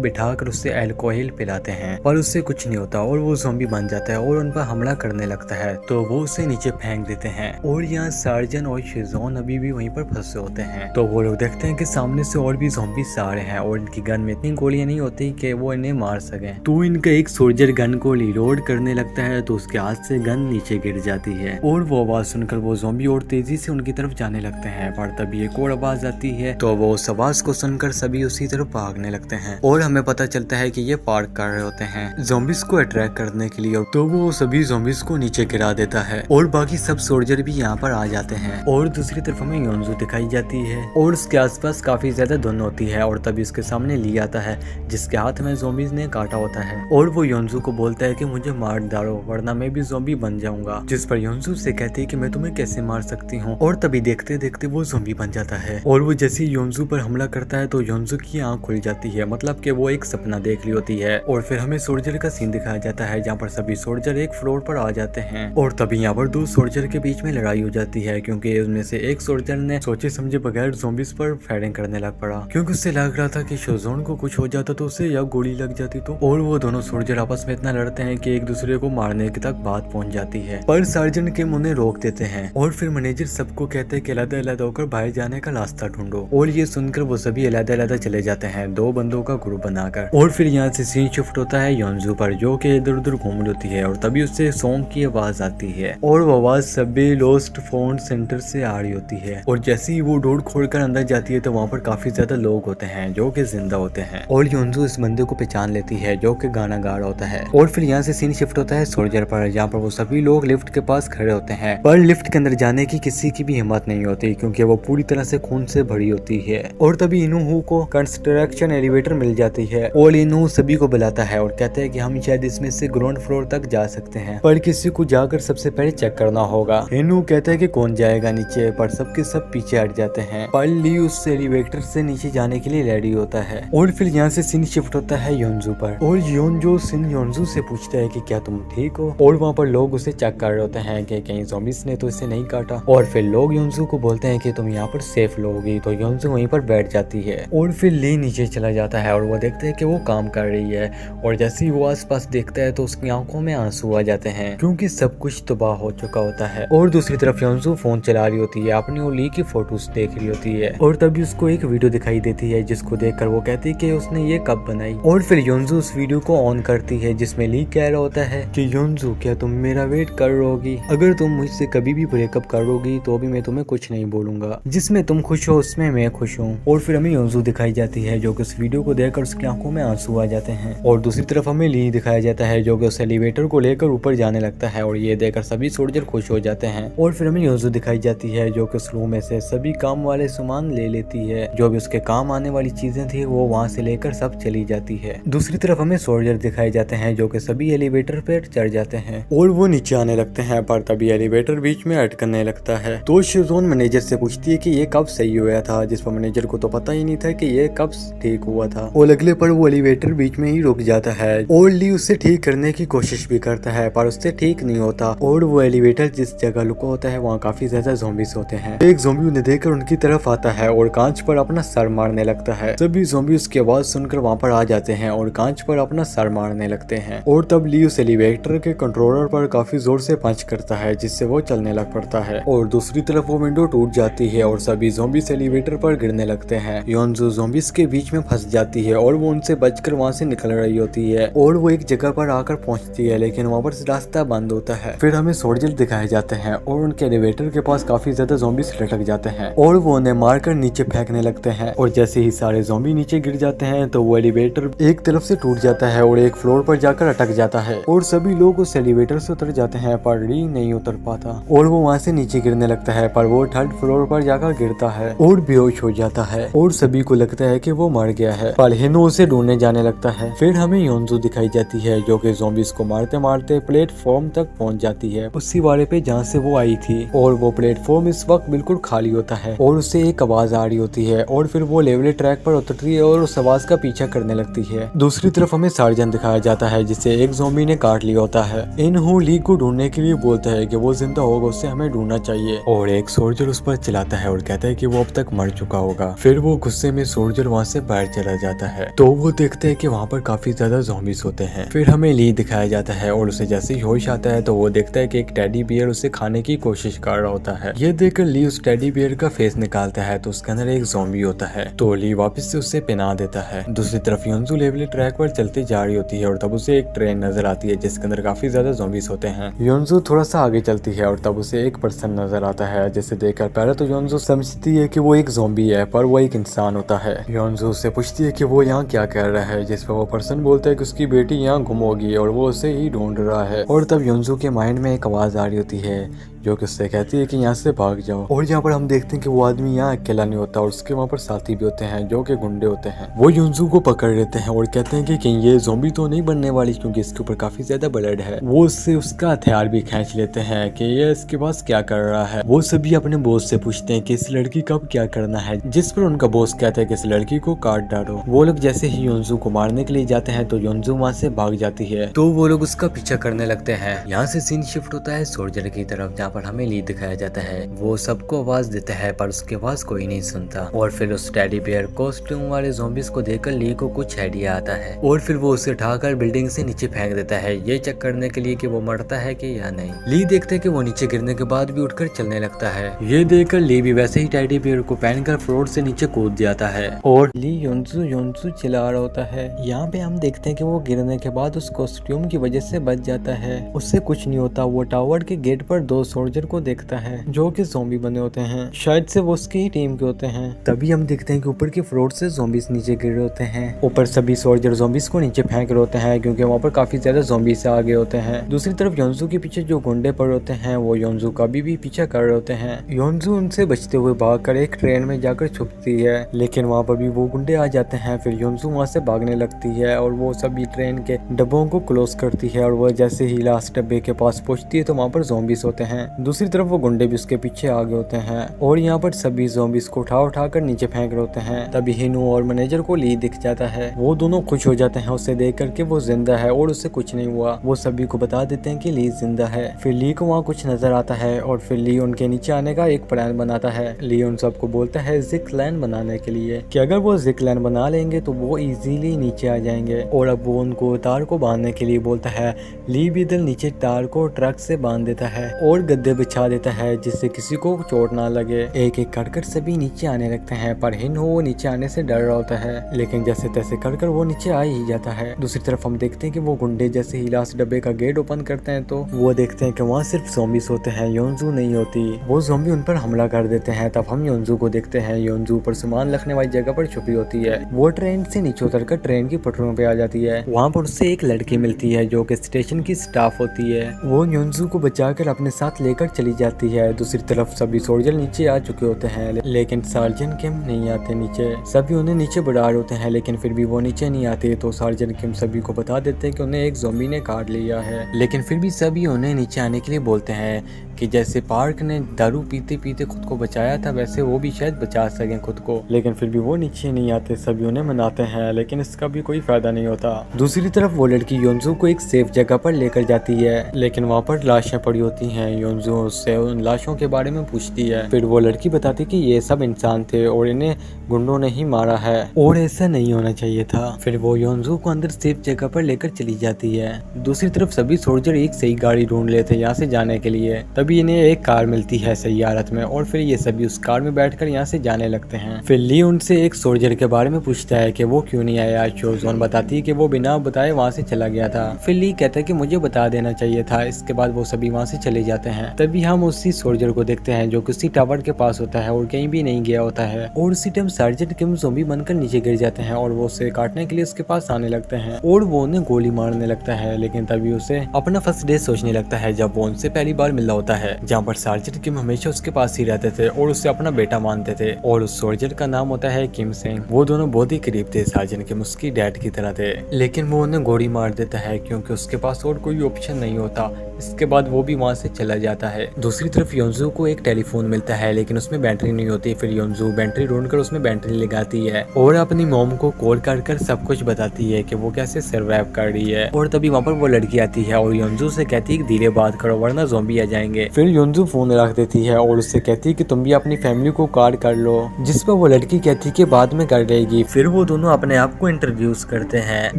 बिठाकर उससे अल्कोहल पिलाते हैं पर उससे कुछ नहीं होता और वो ज़ॉम्बी बन जाता है और उन पर हमला करने लगता है। तो वो उसे नीचे फेंक देते हैं और यहाँ सार्जन और शेजोन अभी भी वहीं पर फंसे होते हैं। तो वो लोग देखते हैं कि सामने से और भी ज़ॉम्बीज आ रहे हैं और इनकी गन में इतनी गोलियां नहीं होती कि वो इन्हें मार सके। तो इनका एक सोल्जर गन को रिलोड करने लगता है तो उसके हाथ से गन नीचे गिर जाती है और वो आवाज सुनकर वो ज़ॉम्बी और तेजी से उनकी तरफ जाने लगते हैं। पर तभी एक और आवाज आती है तो वो उस आवाज को सुनकर सभी उसी तरफ भागने लगते हैं और हमें पता चलता है कि ये पार्क कर रहे होते हैं ज़ॉम्बीज को अट्रैक्ट करने के लिए। तो वो सभी ज़ॉम्बीज को नीचे गिरा देता है और बाकी सब सोल्जर भी यहाँ पर आ जाते हैं। और दूसरी तरफ हमें योंजू दिखाई जाती है और उसके आसपास काफी ज्यादा धुंध होती है और तभी उसके सामने ली आता है जिसके हाथ में ज़ॉम्बीज ने काटा होता है और वो योंजू को बोलता है कि मुझे मार डालो वरना मैं भी ज़ॉम्बी बन जाऊंगा। जिस पर योंजू से कहती है कि मैं तुम्हें कैसे मार सकती हूँ और तभी देखते देखते वो ज़ॉम्बी बन जाता है और वो जैसे ही योंजू पर हमला करता है तो योंजू की आंख खुल जाती है, मतलब कि वो एक सपना देख ली होती है। और फिर हमें सोल्जर का सीन दिखाया जाता है जहाँ पर सभी सोल्जर एक फ्लोर पर आ जाते हैं और तभी यहाँ पर दो सोल्जर के बीच में लड़ाई हो जाती है क्योंकि उनमें से एक सोल्जर ने सोचे समझे बगैर ज़ॉम्बीज पर फायरिंग करने लग पड़ा क्योंकि उससे लग रहा था कि शेजोन को कुछ हो जाता तो उसे या गोली लग जाती। तो और वो दोनों सोल्जर आपस में इतना लड़ते हैं कि एक दूसरे को मारने की तक बात पहुंच जाती है पर सार्जन के मुंह रोक देते हैं और फिर मैनेजर सबको कहते हैं कि अलग-अलग होकर बाहर जाने का रास्ता ढूंढो और ये सुनकर वो सभी अलग-अलग चले जाते हैं दो बंदों का ग्रुप बनाकर। और फिर यहाँ से सीन शिफ्ट होता है योंजू पर जो कि इधर उधर घूम रही होती है और तभी उससे सॉन्ग की आवाज आती है और वो आवाज सभी लोस्ट फोन सेंटर से आ रही होती है और जैसे ही वो डोर खोलकर अंदर जाती है तो वहाँ पर काफी ज्यादा लोग होते हैं जो कि जिंदा होते हैं और योंजू इस बंदे को पहचान लेती है जो कि गाना गा रहा होता है। और फिर यहाँ से सीन शिफ्ट होता है सोल्जर पर जहाँ पर वो सभी लोग लिफ्ट के पास खड़े होते हैं पर लिफ्ट के अंदर जाने की किसी की भी हिम्मत नहीं होती क्योंकि वो पूरी तरह से खून से भरी होती है। और तभी इनू को कंस्ट्रक्शन एलिवेटर मिल जाती है और इनू सभी को बुलाता है और कहते हैं कि हम शायद इसमें से ग्राउंड फ्लोर तक जा सकते हैं पर किसी को जाकर सबसे पहले चेक करना होगा। इनू कहता है कि कौन जाएगा नीचे पर सबके सब पीछे हट जाते हैं पर ली उस एलिवेटर से नीचे जाने के लिए रेडी होता है। और फिर यहाँ से सीन शिफ्ट होता है योंजू पर और योंजू से पूछता है कि क्या तुम ठीक हो और वहाँ पर लोग उसे चेक कर रहे होते हैं कि कहीं ज़ॉम्बीज ने तो इसे नहीं काटा। और फिर लोग योंजू को बोलते हैं कि तुम यहाँ पर सेफ लोगी तो योंजू वहीं पर बैठ जाती है और फिर ली नीचे चला जाता है और वो देखते हैं कि वो काम कर रही है और जैसे ही वो आसपास देखता है तो उसकी आंखों में आंसू आ जाते हैं क्योंकि सब कुछ तबाह हो चुका होता है। और दूसरी तरफ योंजू फोन चला रही होती है अपनी और ली की फोटोज देख रही होती है और तभी उसको एक वीडियो दिखाई देती है जिसको देखकर वो कहती है कि उसने ये कब बनाई। और फिर योंजू उस वीडियो को ऑन करती है जिसमें ली कह रहा होता है कि योंजू क्या तुम मेरा वेट कर रहोगी, अगर तुम मुझसे कभी भी ब्रेकअप करोगी तो भी मैं तुम्हें कुछ नहीं बोलूंगा, जिसमें तुम खुश हो उसमें मैं खुश हूँ। और फिर हमें योंजू दिखाई जाती है जो कि उस वीडियो को देखकर उसकी आंखों में आंसू आ जाते हैं। और दूसरी तरफ हमें ली दिखाया जाता है जो कि उस एलिवेटर को लेकर ऊपर जाने लगता है और ये देखकर सभी सोल्जर खुश हो जाते हैं। और फिर हमें योंजू दिखाई जाती है जो कि उस रूम में से सभी काम वाले सामान ले लेती है, जो भी उसके काम आने वाली चीजें थी वो वहाँ से लेकर सब चली जाती है। दूसरी तरफ हमें सोल्जर दिखाए जाते हैं जो कि सभी एलिवेटर पर चढ़ जाते हैं और वो नीचे आने लगते हैं पर तभी एलिवेटर बीच में अटकने लगता है। तो शेजोन मैनेजर से पूछती है कि ये कब सही हुआ था, जिस पर मैनेजर को तो पता ही नहीं था कि ये कब ठीक हुआ था और अगले पर वो एलिवेटर बीच में ही रुक जाता है और ली उसे ठीक करने की कोशिश भी करता है पर उससे ठीक नहीं होता और वो एलिवेटर जिस जगह लुका होता है वहाँ काफी ज्यादा ज़ॉम्बीज होते हैं। एक ज़ॉम्बी उन्हें देखकर उनकी तरफ आता है और कांच पर अपना सर मारने लगता है। सभी ज़ॉम्बी उसकी आवाज सुनकर वहाँ पर आ जाते हैं और कांच पर अपना सर मारने लगते हैं और तब ली उस एलिवेटर के कंट्रोलर पर काफी जोर से पंच करता है जिससे वो चलने लग पड़ता है और दूसरी तरफ वो विंडो टूट जाती है और सभी ज़ॉम्बीज एलिवेटर पर गिरने लगते हैं। योंजू ज़ॉम्बीज के बीच में फंस जाती है और वो उनसे बचकर वहाँ से निकल रही होती है और वो एक जगह पर आकर पहुँचती है लेकिन वहाँ पर रास्ता बंद होता है। फिर हमें सोल्जर दिखाए जाते हैं और उनके एलिवेटर के पास काफी ज्यादा ज़ॉम्बीज लटक जाते हैं और वो उन्हें मारकर नीचे फेंकने लगते हैं और जैसे ही सारे ज़ॉम्बी नीचे गिर जाते हैं तो वो एलिवेटर एक तरफ से टूट जाता है और एक फ्लोर पर जाकर अटक जाता है और सभी लोग उस एलिवेटर से उतर जाते हैं पर ली नहीं उतर पाता और वो वहाँ से नीचे गिरने लगता है पर वो थर्ड फ्लोर पर जाकर गिरता है और बेहोश हो जाता है और सभी को लगता है कि वो मर गया है पर हिनो उसे ढूंढने जाने लगता है। फिर हमें योंजू दिखाई जाती है जो कि ज़ॉम्बीज को मारते मारते प्लेटफॉर्म तक पहुंच जाती है उसी वाले पे जहाँ से वो आई थी और वो प्लेटफॉर्म इस वक्त बिल्कुल खाली होता है और उससे एक आवाज आ रही होती है और फिर वो लेवल ट्रैक पर उतरती है और उस आवाज का पीछा करने लगती है। दूसरी तरफ हमें सार्जन दिखाया जाता है जिसे एक ज़ॉम्बी ज़ॉम्बी ने काट लिया होता है। इनहू ली को ढूंढने के लिए बोलता है कि वो जिंदा होगा, उससे हमें ढूंढना चाहिए। और एक सोल्जर उस पर चिल्लाता है और कहता है कि वो अब तक मर चुका होगा। फिर वो गुस्से में सोल्जर वहाँ से बाहर चला जाता है। तो वो देखते हैं कि वहाँ पर काफी ज्यादा ज़ॉम्बीज होते हैं। फिर हमें ली दिखाया जाता है और उसे जैसे ही होश आता है तो वो देखता है कि एक टेडी बियर उसे खाने की कोशिश कर रहा होता है। ये देखकर ली उस टेडी बियर का फेस निकालता है तो उसके अंदर एक ज़ॉम्बी होता है। तो ली वापस से उसे पहना देता है। दूसरी तरफ योंजू लेवली ट्रैक पर चलती जा रही होती है और तब उसे एक ट्रेन नजर आती है जिसके अंदर काफी ज्यादा ज़ॉम्बीज होते हैं। योंजू थोड़ा सा आगे चलती है और तब उसे एक पर्सन नजर आता है, जिसे देखकर पहले तो योंजू समझती है कि वो एक ज़ॉम्बी है, पर वो एक इंसान होता है। योंजू उससे पूछती है कि वो यहाँ क्या कर रहा है, जिस पर वो पर्सन बोलता है कि उसकी बेटी यहाँ गुम होगी और वो उसे ही ढूंढ रहा है। और तब योंजू के माइंड में एक आवाज आ रही होती है जो कि उससे कहती है कि यहाँ से भाग जाओ। और यहाँ पर हम देखते हैं कि वो आदमी यहाँ अकेला नहीं होता और उसके वहाँ पर साथी भी होते हैं जो कि गुंडे होते हैं। वो योंजू को पकड़ लेते हैं और कहते हैं कि कहीं ये ज़ॉम्बी तो नहीं बनने वाली, क्योंकि इसके ऊपर काफी ज्यादा ब्लड है। वो उससे उसका हथियार भी खींच लेते हैं कि ये इसके पास क्या कर रहा है। वो सभी अपने बॉस से पूछते हैं कि इस लड़की का अब क्या करना है, जिस पर उनका बॉस कहता है कि इस लड़की को काट डालो। वो लोग जैसे ही योंजू को मारने के लिए जाते हैं तो योंजू वहाँ से भाग जाती है। तो वो लोग उसका पीछा करने लगते हैं। यहाँ से सीन शिफ्ट होता है सोल्जर की तरफ, जहाँ पर हमें ली दिखाया जाता है। वो सबको आवाज देता है पर उसकी आवाज कोई नहीं सुनता। और फिर उस टेडी बियर कॉस्ट्यूम वाले ज़ॉम्बीज को देखकर ली को कुछ आइडिया आता है और फिर वो उसे उठाकर बिल्डिंग से नीचे फेंक देता है, ये चेक करने के लिए कि वो मरता है कि या नहीं। ली देखते है कि वो नीचे गिरने के बाद भी उठकर चलने लगता है। ये देखकर ली भी वैसे ही टेडी बियर को पहनकर फ्लोर से नीचे कूद जाता है और ली योंजू योंजू चिल्ला रहा होता है। यहाँ पे हम देखते हैं कि वो गिरने के बाद उस कॉस्ट्यूम की वजह से बच जाता है, उससे कुछ नहीं होता। वो टावर के गेट पर दो सोल्जर को देखता है जो कि ज़ॉम्बी बने होते हैं, शायद से वो उसकी ही टीम के होते हैं। तभी हम देखते हैं कि ऊपर की फ्लोर से ज़ॉम्बीज नीचे गिर रहे होते हैं। ऊपर सभी सोल्जर ज़ॉम्बीज को नीचे फेंक रहे होते हैं क्योंकि वहाँ पर काफी ज्यादा ज़ॉम्बीज आ गए होते हैं। दूसरी तरफ योंजू के पीछे जो गुंडे पड़े होते हैं वो योंजू का भी पीछा कर रहे होते हैं। योंजू उनसे बचते हुए भागकर एक ट्रेन में जाकर छुपती है, लेकिन वहाँ पर भी वो गुंडे आ जाते हैं। फिर योंजू वहाँ से भागने लगती है और वो सभी ट्रेन के डब्बों को क्लोज करती है और वो जैसे ही लास्ट डब्बे के पास पहुंचती है तो वहाँ पर ज़ॉम्बीज होते हैं। दूसरी तरफ वो गुंडे भी उसके पीछे आ गए होते हैं और यहाँ पर सभी ज़ॉम्बीज को उठा कर नीचे फेंक रहे होते हैं। तभी हिनू और मैनेजर को ली दिख जाता है। वो दोनों खुश हो जाते हैं उसे देख करके वो जिंदा है और उससे कुछ नहीं हुआ। वो सभी को बता देते हैं कि ली जिंदा है। फिर ली को वहाँ कुछ नजर आता है और फिर ली उनके नीचे आने का एक प्लान बनाता है। ली उन सबको बोलता है जिक लाइन बनाने के लिए कि अगर वो जिक लाइन बना लेंगे तो वो इजीली नीचे आ जाएंगे। और अब वो उनको तार को बांधने के लिए बोलता है। ली भी दिल नीचे तार को ट्रक से बांध देता है और गद्दे बिछा देता है जिससे किसी को चोट ना लगे। एक एक कर सभी नीचे आने लगते हैं पर हिनू वो नीचे आने से डर रहा होता है, लेकिन जैसे तैसे कर वो नीचे आ ही जाता है। दूसरी तरफ हम देखते हैं कि वो गुंडे जैसे ही लास्ट डब्बे का गेट ओपन करते हैं तो वो देखते हैं कि वहाँ सिर्फ ज़ॉम्बीज होते हैं, योंजू नहीं होती। वो ज़ॉम्बी उन पर हमला कर देते हैं। तब हम योंजू को देखते हैं। योंजू पर सामान रखने वाली जगह पर छुपी होती है। वो ट्रेन से नीचे उतरकर ट्रेन की पटरियों पे आ जाती है। वहाँ पर उससे एक लड़की मिलती है जो कि स्टेशन की स्टाफ होती है। वो योंजू को बचाकर अपने साथ लेकर चली जाती है। दूसरी तरफ सभी सोल्जर नीचे आ चुके होते हैं, लेकिन सार्जन किम नहीं आते नीचे। सभी उन्हें नीचे बुला रहे होते हैं, लेकिन फिर भी वो नीचे नहीं आते। तो सार्जन किम सभी को बता देते हैं कि उन्हें एक ज़ॉम्बी ने काट लिया है, लेकिन फिर भी सभी उन्हें नीचे आने के लिए बोलते हैं कि जैसे पार्क ने दारू पीते पीते खुद को बचाया था वैसे वो भी शायद बचा सकें खुद को। लेकिन फिर भी वो नीचे नहीं आते। सभी उन्हें मनाते हैं, लेकिन इसका भी कोई फायदा नहीं होता। दूसरी तरफ वो लड़की योंजू को एक सेफ जगह पर लेकर जाती है, लेकिन वहाँ पर लाशें पड़ी होती हैं। योंजू उससे उन लाशों के बारे में पूछती है। फिर वो लड़की बताती कि ये सब इंसान थे और इन्हें गुंडों ने ही मारा है और ऐसा नहीं होना चाहिए था। फिर वो योंजू को अंदर सेफ जगह पर लेकर चली जाती है। दूसरी तरफ सभी सोल्जर एक सही गाड़ी ढूंढ लेते हैं यहाँ से जाने के लिए। तभी इन्हें एक कार मिलती है सही हालत में और फिर ये सभी उस कार में बैठकर यहाँ से जाने लगते हैं। फिर ली उनसे एक सोल्जर के बारे में पूछता है कि वो क्यों नहीं आया। शोजोन बताती है कि वो बिना बताए वहाँ से चला गया था। फिर ली कहता है कि मुझे बता देना चाहिए था। इसके बाद वो सभी वहाँ से चले जाते हैं। तभी हम उसी सोल्जर को देखते हैं जो किसी टावर के पास होता है और कहीं भी नहीं गया होता है। और उसी टाइम सार्जेंट किम ज़ॉम्बी बनकर नीचे गिर जाते हैं और वो उसे काटने के लिए उसके पास आने लगते हैं और वो उन्हें गोली मारने लगता है। लेकिन तभी उसे अपना फर्स्ट डे सोचने लगता है जब वो उनसे पहली बार मिला होता है, जहाँ पर सार्जेंट किम हमेशा उसके पास ही रहते थे और उससे अपना बेटा मानते थे। और उस सोल्जर का नाम होता है किम सिंह। वो दोनों बहुत ही करीब थे, सार्जेंट किम उसकी डैड की तरह थे, लेकिन वो उन्हें गोली मार देता है क्योंकि उसके पास और कोई ऑप्शन नहीं होता। इसके बाद वो भी वहाँ से चला जाता है। दूसरी तरफ योंजू को एक टेलीफोन मिलता है, लेकिन उसमें बैटरी नहीं होती। फिर योंजू बैटरी ढूंढकर उसमें बैटरी लगाती है और अपनी मॉम को कॉल कर सब कुछ बताती है कि वो कैसे सर्वाइव कर रही है। और तभी वहाँ पर वो लड़की आती है और योंजू से कहती है कि धीरे बात करो वरना ज़ॉम्बी आ जाएंगे। फिर योंजू फोन रख देती है और उससे कहती है कि तुम भी अपनी फैमिली को कॉल कर लो, जिस पर वो लड़की कहती है कि बाद में कर लेगी। फिर वो दोनों अपने आप को इंट्रोड्यूस करते हैं।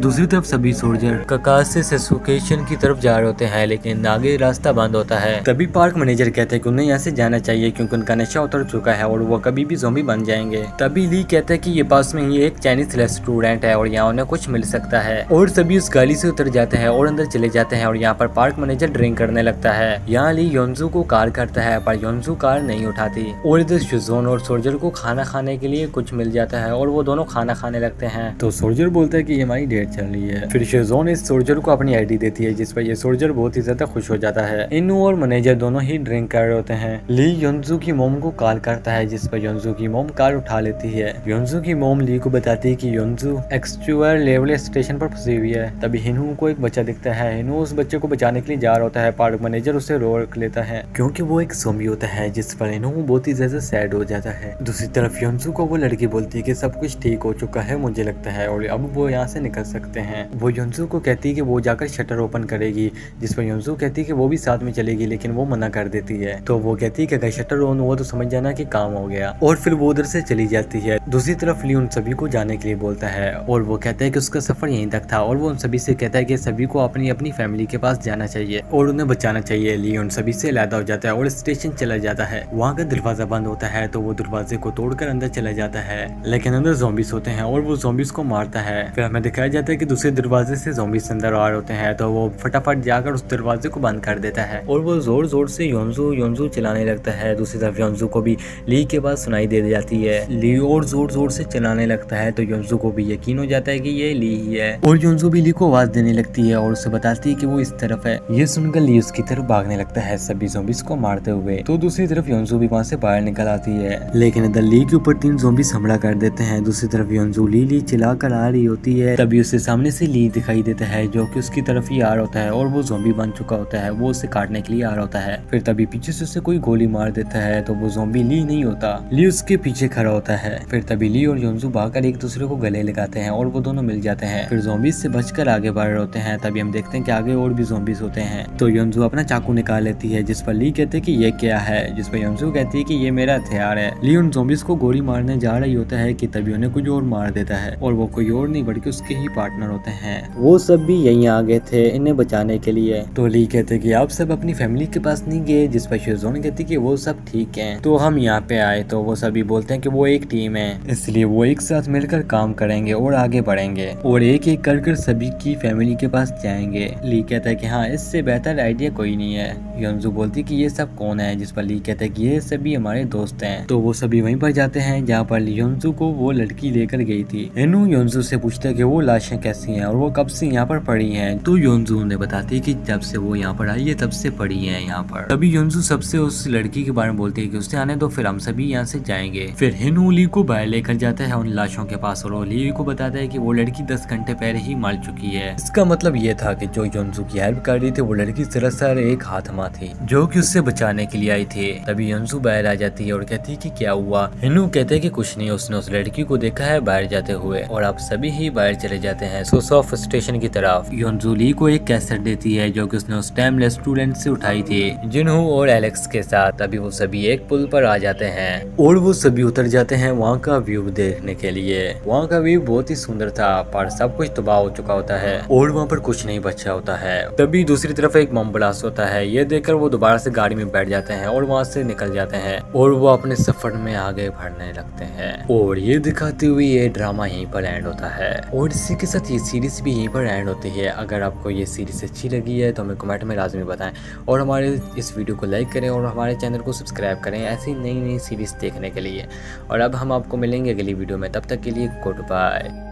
दूसरी तरफ सभी सोल्जर ककास से सफोकेशन की तरफ जा रहे होते हैं, लेकिन आगे रास्ता बंद होता है। तभी पार्क मैनेजर कहते हैं कि उन्हें यहाँ से जाना चाहिए क्योंकि उनका नशा उतर चुका है और वो कभी भी ज़ॉम्बी बन जाएंगे। तभी ली कहता है कि ये पास में ही एक चाइनीज रेस्टोरेंट है और यहाँ उन्हें कुछ मिल सकता है। और सभी उस गाड़ी से उतर जाते हैं और अंदर चले जाते हैं और यहाँ पर पार्क मैनेजर ड्रिंक करने लगता है। यहाँ ली योंजू को कार करता है पर योंजू कार नहीं उठाती। और इधर शिजोन और सोल्जर को खाना खाने के लिए कुछ मिल जाता है और वो दोनों खाना खाने लगते हैं। तो सोल्जर बोलता है कि ये हमारी डेट चल रही है। फिर शिजोन इस सोल्जर को अपनी आईडी देती है, जिस पर ये सोल्जर बहुत ही ज्यादा खुश हो जाता है। इनू और मैनेजर दोनों ही ड्रिंक कर रहे होते हैं। ली योंजू की मोम को कॉल करता है, जिस पर योंजू की मोम कार उठा लेती है। योंजू की मोम ली को बताती है कि योंजू एक्सट्यूअर लेवल स्टेशन पर फंसी हुई है। तभी हिनू को एक बच्चा दिखता है। हिनू उस बच्चे को बचाने के लिए जा रहा होता है। पार्क मैनेजर उसे रोक लेता है क्योंकि वो एक ज़ॉम्बी होता है, जिस पर हिनू बहुत ही ज्यादा सैड हो जाता है। दूसरी तरफ योंजू को वो लड़की बोलती है कि सब कुछ ठीक हो चुका है मुझे लगता है और अब वो यहाँ से निकल सकते हैं। वो योंजू को कहती है कि वो जाकर शटर ओपन करेगी, जिस पर योंजू कहती है कि वो भी साथ में चलेगी, लेकिन वो मना कर देती है। तो वो कहती है कि अगर शटर ऑन हुआ तो समझ जाना कि काम हो गया, और फिर वो उधर से चली जाती है। दूसरी तरफ ली उन सभी को जाने के लिए बोलता है और वो कहता है कि उसका सफर यहीं तक था और वो उन सभी से कहता है कि सभी को अपनी अपनी फैमिली के पास जाना चाहिए और उन्हें बचाना चाहिए। ली उन सभी से अलग हो जाता है और स्टेशन चला जाता है। वहाँ का दरवाजा बंद होता है तो वो दरवाजे को तोड़कर अंदर चला जाता है, लेकिन अंदर ज़ॉम्बीज़ होते हैं और वो ज़ॉम्बीज़ को मारता है। फिर हमें दिखाया जाता है कि दूसरे दरवाजे से ज़ॉम्बीज़ अंदर आ रहे होते हैं, तो वो फटाफट जाकर उस दरवाजे को बंद कर देता है और वो जोर जोर से योंजू योंजू चलाने लगता है। दूसरी तरफ योंजू को भी ली के बाद सुनाई दे जाती है। ली और जोर जोर से चलाने लगता है तो योंजू को भी यकीन हो जाता है कि ये ली ही है और योंजू भी ली को आवाज देने लगती है और उसे बताती है कि वो इस तरफ है। ये सुनकर ली उसकी तरफ भागने लगता है सभी ज़ॉम्बीज़ को मारते हुए। तो दूसरी तरफ योंजू भी वहाँ से बाहर निकल आती है, लेकिन इधर ली के ऊपर 3 ज़ॉम्बीज़ हमला कर देते हैं। दूसरी तरफ योंजू ली चिल्ला कर आ रही होती है, तभी उसे सामने से ली दिखाई देता है जो कि उसकी तरफ ही आ रहा होता है और वो ज़ॉम्बी बन चुका होता है। वो उसे काटने के लिए आ रहा होता है। फिर तभी पीछे से उसे कोई गोली मार देता है तो वो ज़ॉम्बी ली नहीं होता, ली उसके पीछे खड़ा होता है। फिर तभी ली और योंजू भागकर एक दूसरे को गले लगाते हैं और वो दोनों मिल जाते हैं। फिर ज़ॉम्बीज़ से बचकर आगे बढ़ रहे होते हैं। तभी हम देखते हैं कि आगे और भी ज़ॉम्बीज़ होते हैं। तो योंजू अपना चाकू निकाल लेती है, जिस पर ली कहते हैं कि ये क्या है, जिस पर योंजू कहती है कि ये मेरा हथियार है। ली उन ज़ॉम्बीज़ को गोली मारने जा रही होता है कि तभी उन्हें कुछ और मार देता है और वो कोई और नहीं बल्कि उसके ही पार्टनर होते हैं। वो सब भी यहीं आ गए थे इन्हें बचाने के लिए। तो ली कहते कि आप सब अपनी फैमिली के पास नहीं गए, जिस पर शिज़ोन कहती कि वो सब ठीक है तो हम यहाँ पे आए। तो वो सभी बोलते हैं कि वो एक टीम है, इसलिए वो एक साथ मिलकर काम करेंगे और आगे बढ़ेंगे और एक एक कर सभी की फैमिली के पास जाएंगे। ली कहता है कि हाँ इससे बेहतर आइडिया कोई नहीं है। योंजू बोलती कि ये सब कौन है, जिस पर ली कहता है कि ये सभी हमारे दोस्त हैं। तो वो सभी वहीं पर जाते हैं जहाँ पर योंजू को वो लड़की लेकर गई थी। इनू योंजू से पूछता है कि वो लाशें कैसी हैं और वो कब से यहाँ पर पड़ी हैं। तो योंजू उन्हें बताती है कि जब से वो यहाँ पर आई है तब से पड़ी है यहाँ पर। तभी योंजू सबसे उस लड़की के बारे में बोलती है कि उससे आने दो फिर हम सभी यहाँ से जाएंगे। फिर हिनू ली को बाहर लेकर जाता है उन लाशों के पास और ली को बताता है कि वो लड़की 10 घंटे पहले ही मर चुकी है। इसका मतलब ये था कि जो योंजू की हेल्प कर रही थी वो लड़की दरअसल एक हाथमा थी जो कि उससे बचाने के लिए आई थी। तभी योंजू बाहर आ जाती है और कहती है कि क्या हुआ। हिनू कहते हैं कि कुछ नहीं, उसने उस लड़की को देखा है बाहर जाते हुए और अब सभी ही बाहर चले जाते हैं सोसॉफ स्टेशन की तरफ। योंजू ली को एक कैसेट देती है जो कि उसने उस टाइम रेस्टोरेंट से उठाई थी जिन्हू और एलेक्स के साथ। तभी वो सभी एक पुल पर आ जाते हैं और वो सभी उतर जाते हैं वहाँ का व्यू देखने के लिए। वहाँ का व्यू बहुत ही सुंदर था पर सब कुछ तबाह हो चुका होता है और वहाँ पर कुछ नहीं बचा होता है। तभी दूसरी तरफ एक बम ब्लास्ट होता है। ये देखकर वो दोबारा से गाड़ी में बैठ जाते हैं और वहाँ से निकल जाते हैं और वो अपने सफर में आगे बढ़ने लगते हैं। और ये दिखाते हुए ये ड्रामा यहीं पर एंड होता है और इसी के साथ ये सीरीज भी यहीं पर एंड होती है। अगर आपको ये सीरीज अच्छी लगी है तो हमें कमेंट में लाजमी बताएं और हमारे इस वीडियो को लाइक करें और हमारे चैनल को सब्सक्राइब करें ऐसी नई नई सीरीज देखने के लिए। और अब हम आपको मिलेंगे अगली वीडियो में, तब तक के लिए गुड बाय।